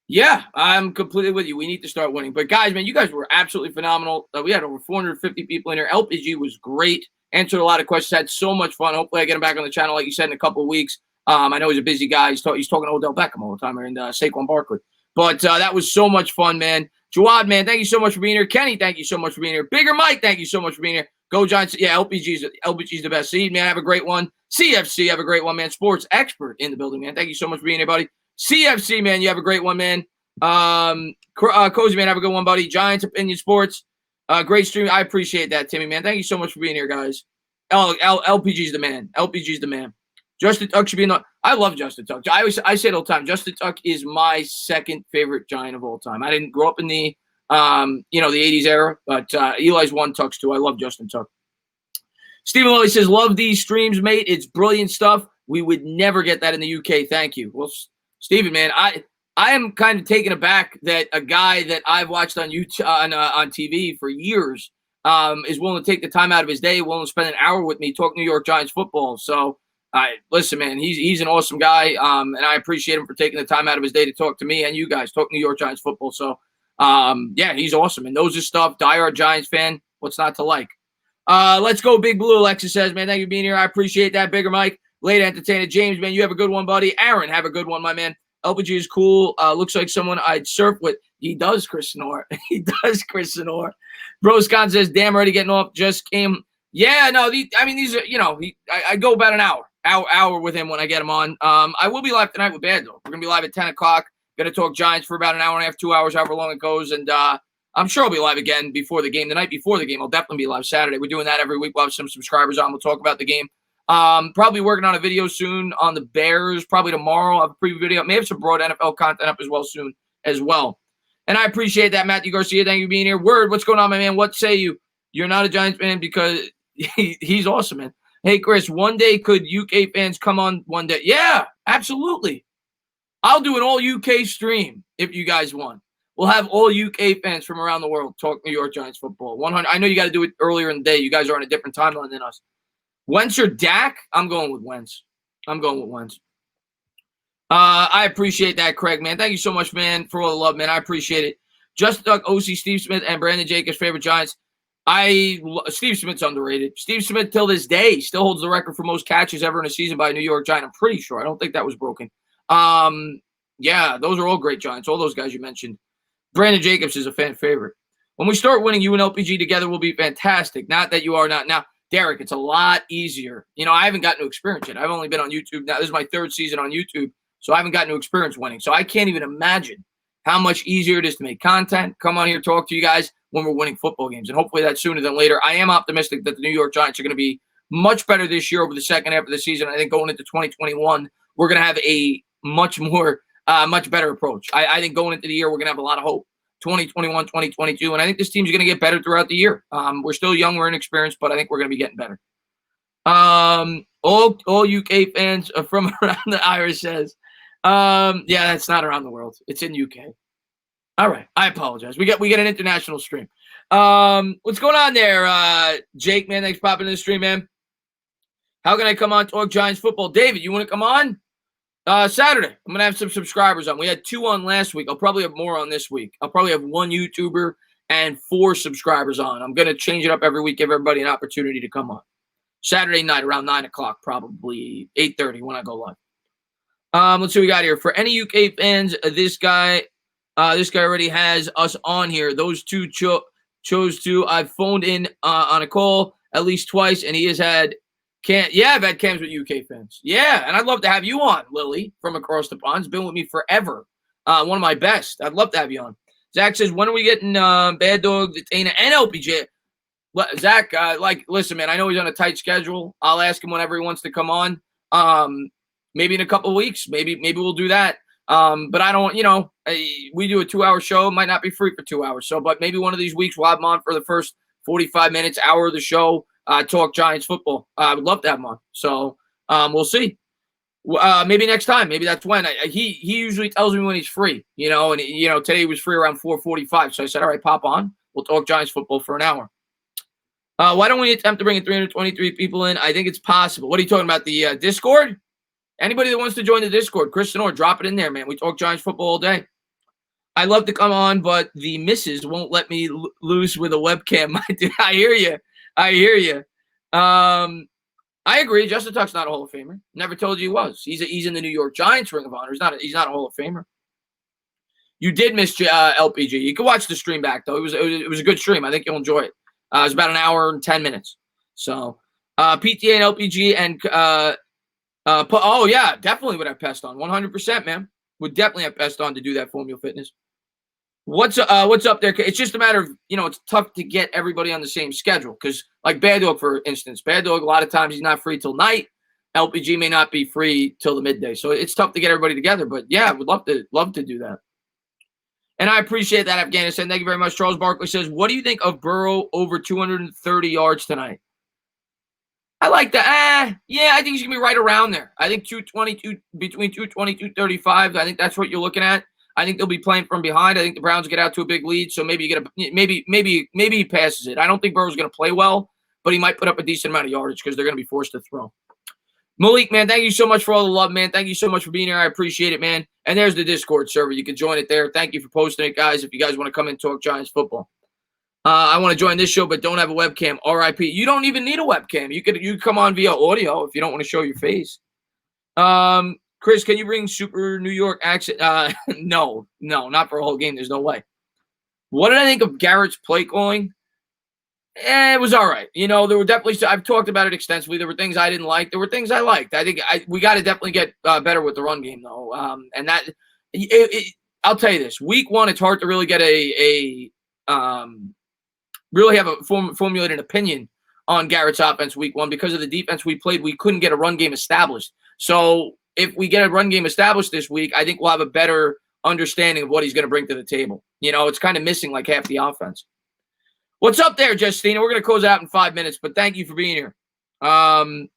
Yeah, I'm completely with you. We need to start winning. But, guys, man, you guys were absolutely phenomenal. We had over 450 people in here. LPG was great. Answered a lot of questions. Had so much fun. Hopefully I get him back on the channel, like you said, in a couple of weeks. I know he's a busy guy. He's talking to Odell Beckham all the time and Saquon Barkley. But that was so much fun, man. Jawad, man, thank you so much for being here. Kenny, thank you so much for being here. Bigger Mike, thank you so much for being here. Go Giants. Yeah, LPG's the best seed, man. Have a great one. CFC, have a great one, man. Sports expert in the building, man. Thank you so much for being here, buddy. CFC, man, you have a great one, man. Cozy, man, have a good one, buddy. Giants Opinion Sports. Great stream. I appreciate that, Timmy, man. Thank you so much for being here, guys. LPG's the man. LPG's the man. Justin Tuck should be in the – I love Justin Tuck. I say it all the time. Justin Tuck is my second favorite Giant of all time. I didn't grow up in the the 80s era, but Eli's one, Tuck's two. I love Justin Tuck. Stephen Lilly says, love these streams, mate. It's brilliant stuff. We would never get that in the UK. Thank you. Well, Stephen, man, I am kind of taken aback that a guy that I've watched on YouTube on TV for years is willing to take the time out of his day, willing to spend an hour with me, talk New York Giants football. So, listen, man, he's an awesome guy, and I appreciate him for taking the time out of his day to talk to me and you guys, talk New York Giants football. So, yeah, he's awesome and knows his stuff. Diehard Giants fan. What's not to like? Let's go, Big Blue. Alexis says, man, thank you for being here. I appreciate that. Bigger Mike, late entertainer. James, man, you have a good one, buddy. Aaron, have a good one, my man. LPG is cool. Looks like someone I'd surf with. He does, Chris Sonor. He does, Chris Sonor. Bro Scott says, damn, already getting off. Just came. Yeah, no, these are, I go about an hour. hour with him when I get him on. I will be live tonight with Bad Dog. We're gonna be live at 10 o'clock. Gonna talk Giants for about an hour and a half, 2 hours, however long it goes, and I'm sure I'll be live again before the game. The night before the game, I'll definitely be live Saturday. We're doing that every week. We'll have some subscribers on. We'll talk about the game. Probably working on a video soon on the Bears. Probably tomorrow. I'll have a preview video. Maybe some broad NFL content up as well soon as well. And I appreciate that, Matthew Garcia. Thank you for being here. Word, what's going on, my man? What say you? You're not a Giants fan because he's awesome, man. Hey, Chris, one day could UK fans come on one day? Yeah, absolutely. I'll do an all UK stream if you guys want. We'll have all UK fans from around the world talk New York Giants football. 100. I know you got to do it earlier in the day. You guys are on a different timeline than us. Wentz or Dak? I'm going with Wentz. I appreciate that, Craig, man. Thank you so much, man, for all the love, man. I appreciate it. Just Duck, OC, Steve Smith, and Brandon Jacobs' favorite Giants. Steve Smith's underrated. Steve Smith, till this day, still holds the record for most catches ever in a season by a New York Giant. I'm pretty sure. I don't think that was broken. Yeah, those are all great Giants. All those guys you mentioned. Brandon Jacobs is a fan favorite. When we start winning, you and LPG together will be fantastic. Not that you are not now. Derek, it's a lot easier. You know, I haven't gotten to experience it. I've only been on YouTube now. This is my third season on YouTube, so I haven't gotten to experience winning. So I can't even imagine how much easier it is to make content, come on here, talk to you guys when we're winning football games. And hopefully that's sooner than later. I am optimistic that the New York Giants are going to be much better this year over the second half of the season. I think going into 2021, we're going to have a much better approach. I think going into the year, we're going to have a lot of hope. 2021, 2022, and I think this team's going to get better throughout the year. We're still young, we're inexperienced, but I think we're going to be getting better. All UK fans from around the Irish says, yeah, that's not around the world. It's in UK. All right, I apologize. We get an international stream. What's going on there, Jake? Man, thanks for popping in the stream, man. How can I come on talk Giants football? David, you want to come on? Saturday, I'm going to have some subscribers on. We had 2 on last week. I'll probably have more on this week. I'll probably have 1 YouTuber and 4 subscribers on. I'm going to change it up every week, give everybody an opportunity to come on. Saturday night around 9 o'clock, probably 8:30 when I go live. Let's see what we got here. For any UK fans, this guy already has us on here. Those 2 chose to. I've phoned in on a call at least twice, and he has had I've had cams with UK fans. Yeah, and I'd love to have you on, Lily, from across the pond. It's been with me forever. One of my best. I'd love to have you on. Zach says, when are we getting Bad Dog, Dana, and LPJ? Zach, listen, man, I know he's on a tight schedule. I'll ask him whenever he wants to come on. Maybe in a couple of weeks. Maybe we'll do that. But I don't, we do a 2-hour show. It might not be free for 2 hours. But maybe one of these weeks we'll have him on for the first 45 minutes, hour of the show. Talk Giants football. I would love to have him on. So we'll see. Maybe next time. Maybe that's when. He usually tells me when he's free, and today he was free around 4:45. So I said, all right, pop on. We'll talk Giants football for an hour. Why don't we attempt to bring in 323 people in? I think it's possible. What are you talking about? The Discord? Anybody that wants to join the Discord, Chris Sonor, drop it in there, man. We talk Giants football all day. I love to come on, but the missus won't let me loose with a webcam. I hear you. I agree. Justin Tuck's not a Hall of Famer. Never told you he was. He's in the New York Giants Ring of Honor. He's not a Hall of Famer. You did miss LPG. You can watch the stream back though. It was a good stream. I think you'll enjoy it. It was about an hour and 10 minutes. So PTA and LPG and oh yeah, definitely would have Pest on. 100%, man. Would definitely have Pest on to do that Formula Fitness. What's up there? It's just a matter of, it's tough to get everybody on the same schedule because, like Bad Dog, for instance, Bad Dog, a lot of times he's not free till night. LPG may not be free till the midday. So it's tough to get everybody together. But, yeah, would love to do that. And I appreciate that, Afghanistan. Thank you very much. Charles Barkley says, what do you think of Burrow over 230 yards tonight? I like that. Yeah, I think he's going to be right around there. I think 222, between 220, 235. I think that's what you're looking at. I think they'll be playing from behind. I think the Browns get out to a big lead, so maybe maybe he passes it. I don't think Burrow's going to play well, but he might put up a decent amount of yardage because they're going to be forced to throw. Malik, man, thank you so much for all the love, man. Thank you so much for being here. I appreciate it, man. And there's the Discord server. You can join it there. Thank you for posting it, guys, if you guys want to come and talk Giants football. I want to join this show, but don't have a webcam. RIP. You don't even need a webcam. You come on via audio if you don't want to show your face. Chris, can you bring super New York accent? No, not for a whole game. There's no way. What did I think of Garrett's play calling? It was all right. There were definitely, I've talked about it extensively. There were things I didn't like. There were things I liked. I think we got to definitely get better with the run game, though. And that, I'll tell you this: week one, it's hard to really get really have a formulated opinion on Garrett's offense week one because of the defense we played. We couldn't get a run game established. So if we get a run game established this week, I think we'll have a better understanding of what he's going to bring to the table. It's kind of missing like half the offense. What's up there, Justina? We're going to close out in 5 minutes, but thank you for being here. I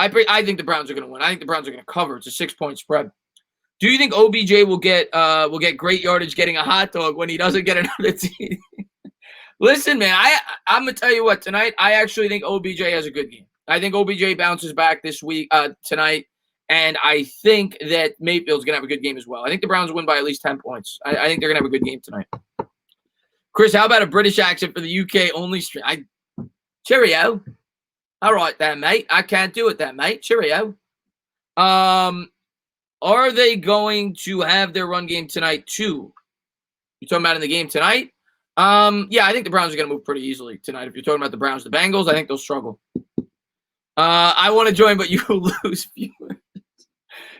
think the Browns are going to win. I think the Browns are going to cover. It's a 6-point spread. Do you think OBJ will get great yardage getting a hot dog when he doesn't get another team? Listen, man, I'm going to tell you what, tonight, I actually think OBJ has a good game. I think OBJ bounces back this week, tonight, and I think that Mayfield's going to have a good game as well. I think the Browns win by at least 10 points. I think they're going to have a good game tonight. Chris, how about a British accent for the UK only stream? Cheerio. All right, then, mate. I can't do it then, mate. Cheerio. Are they going to have their run game tonight, too? You talking about in the game tonight? Yeah, I think the Browns are going to move pretty easily tonight. If you're talking about the Browns, the Bengals, I think they'll struggle. I want to join, but you lose viewers.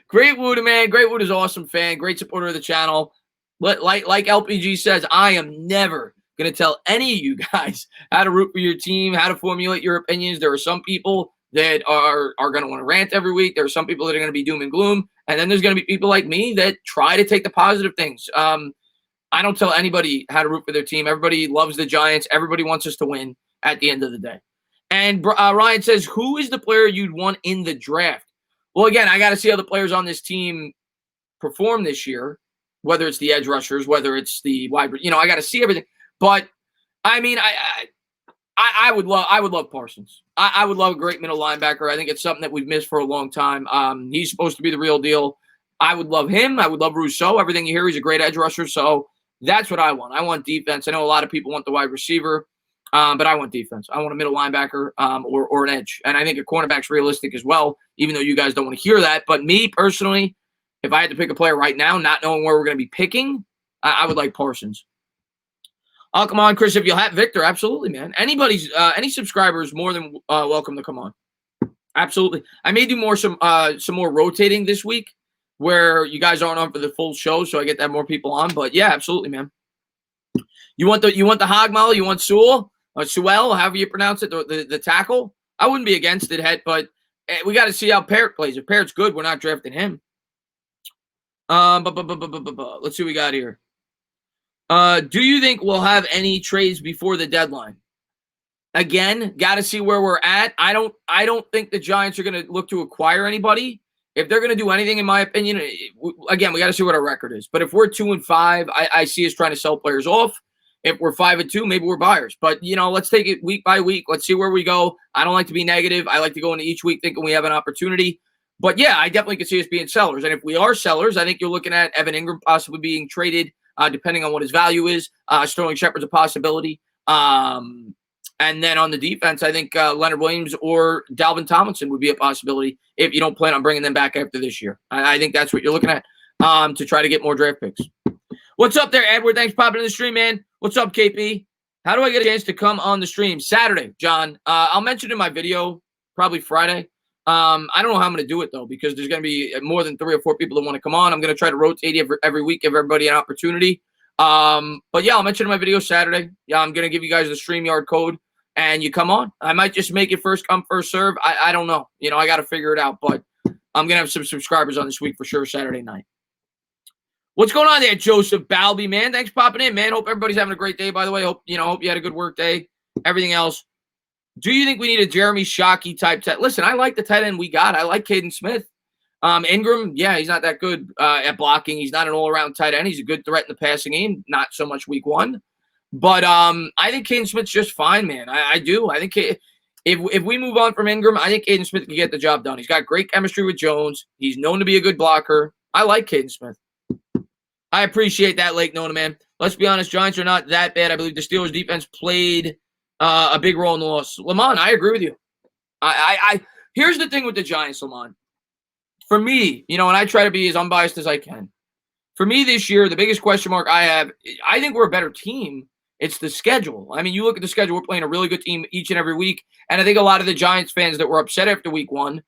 Great Wood, man. Great Wood is an awesome fan. Great supporter of the channel. Like LPG says, I am never going to tell any of you guys how to root for your team, how to formulate your opinions. There are some people that are going to want to rant every week. There are some people that are going to be doom and gloom. And then there's going to be people like me that try to take the positive things. I don't tell anybody how to root for their team. Everybody loves the Giants. Everybody wants us to win at the end of the day. And Ryan says, who is the player you'd want in the draft? Well, again, I got to see how the players on this team perform this year. Whether it's the edge rushers, whether it's the wide, I got to see everything. But I mean, I would love Parsons. I would love a great middle linebacker. I think it's something that we've missed for a long time. He's supposed to be the real deal. I would love him. I would love Rousseau. Everything you hear, he's a great edge rusher. So that's what I want. I want defense. I know a lot of people want the wide receiver, but I want defense. I want a middle linebacker or an edge. And I think a cornerback's realistic as well, even though you guys don't want to hear that. But me personally, if I had to pick a player right now, not knowing where we're going to be picking, I would like Parsons. Oh, come on, Chris. If you'll have Victor, absolutely, man. Any subscriber is more than welcome to come on. Absolutely. I may do some more rotating this week where you guys aren't on for the full show, so I get to have more people on. But yeah, absolutely, man. You want the hog molly? You want Sewell or Sewell, however you pronounce it, the tackle? I wouldn't be against it, Het, but we got to see how Parrott plays. If Parrott's good, we're not drafting him. Let's see what we got here. Do you think we'll have any trades before the deadline? Again, got to see where we're at. I don't think the Giants are going to look to acquire anybody. If they're going to do anything, in my opinion, again, we got to see what our record is. But if we're 2-5, I see us trying to sell players off. If we're 5-2, maybe we're buyers. But, let's take it week by week. Let's see where we go. I don't like to be negative. I like to go into each week thinking we have an opportunity. But, yeah, I definitely could see us being sellers. And if we are sellers, I think you're looking at Evan Ingram possibly being traded, depending on what his value is. Sterling Shepard's a possibility. And then on the defense, I think Leonard Williams or Dalvin Tomlinson would be a possibility if you don't plan on bringing them back after this year. I think that's what you're looking at to try to get more draft picks. What's up there, Edward? Thanks for popping in the stream, man. What's up, KP? How do I get a chance to come on the stream? Saturday, John. I'll mention in my video, probably Friday. I don't know how I'm going to do it, though, because there's going to be more than 3 or 4 people that want to come on. I'm going to try to rotate every week, give everybody an opportunity. But, yeah, I'll mention in my video Saturday. Yeah, I'm going to give you guys the StreamYard code, and you come on. I might just make it first come, first serve. I don't know. I got to figure it out. But I'm going to have some subscribers on this week for sure Saturday night. What's going on there, Joseph Balby, man? Thanks for popping in, man. Hope everybody's having a great day, by the way. Hope you had a good work day. Everything else. Do you think we need a Jeremy Shockey type tight? Listen, I like the tight end we got. I like Caden Smith. Ingram, yeah, he's not that good at blocking. He's not an all-around tight end. He's a good threat in the passing game. Not so much week 1. But I think Caden Smith's just fine, man. I do. I think if we move on from Ingram, I think Caden Smith can get the job done. He's got great chemistry with Jones. He's known to be a good blocker. I like Caden Smith. I appreciate that, Lake Nona, man. Let's be honest, Giants are not that bad. I believe the Steelers' defense played a big role in the loss. Lamont, I agree with you. Here's the thing with the Giants, Lamont. For me, and I try to be as unbiased as I can. For me this year, the biggest question mark I have, I think we're a better team. It's the schedule. I mean, you look at the schedule, we're playing a really good team each and every week. And I think a lot of the Giants fans that were upset after week 1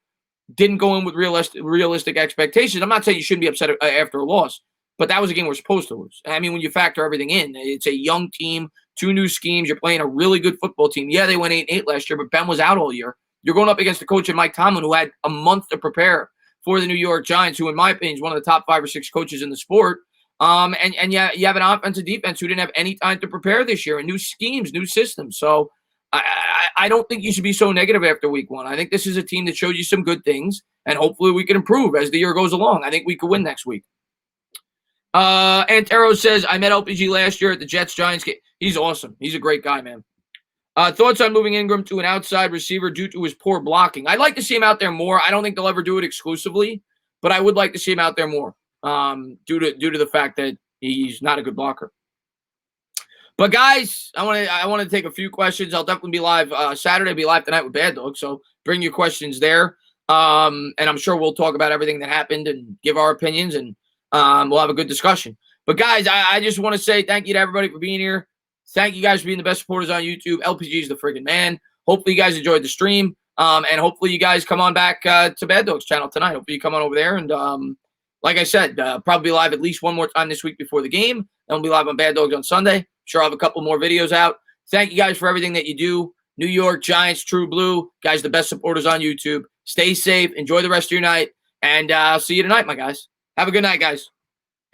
didn't go in with realistic expectations. I'm not saying you shouldn't be upset after a loss, but that was a game we're supposed to lose. I mean, when you factor everything in, it's a young team, 2 new schemes. You're playing a really good football team. Yeah, they went 8-8 last year, but Ben was out all year. You're going up against the coach and Mike Tomlin, who had a month to prepare for the New York Giants, who, in my opinion, is one of the top 5 or 6 coaches in the sport. And yeah, you have an offensive defense who didn't have any time to prepare this year, and new schemes, new systems. So I don't think you should be so negative after week 1. I think this is a team that showed you some good things, and hopefully we can improve as the year goes along. I think we could win next week. Antero says, I met LPG last year at the Jets-Giants game. He's awesome. He's a great guy, man. Thoughts on moving Ingram to an outside receiver due to his poor blocking? I'd like to see him out there more. I don't think they'll ever do it exclusively, but I would like to see him out there more due to the fact that he's not a good blocker. But guys, I want to take a few questions. I'll definitely be live Saturday. I'll be live tonight with Bad Dog, so bring your questions there. And I'm sure we'll talk about everything that happened and give our opinions, and we'll have a good discussion. But guys, I just want to say thank you to everybody for being here. Thank you guys for being the best supporters on YouTube. LPG is the friggin' man. Hopefully you guys enjoyed the stream. And hopefully you guys come on back to Bad Dog's channel tonight. Hopefully you come on over there. And like I said, probably live at least one more time this week before the game. And we'll be live on Bad Dogs on Sunday. Sure, I'll have a couple more videos out. Thank you guys for everything that you do. New York Giants, True Blue. Guys, the best supporters on YouTube. Stay safe. Enjoy the rest of your night. And I'll see you tonight, my guys. Have a good night, guys.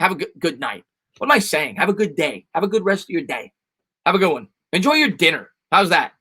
Have a good night. What am I saying? Have a good day. Have a good rest of your day. Have a good one. Enjoy your dinner. How's that?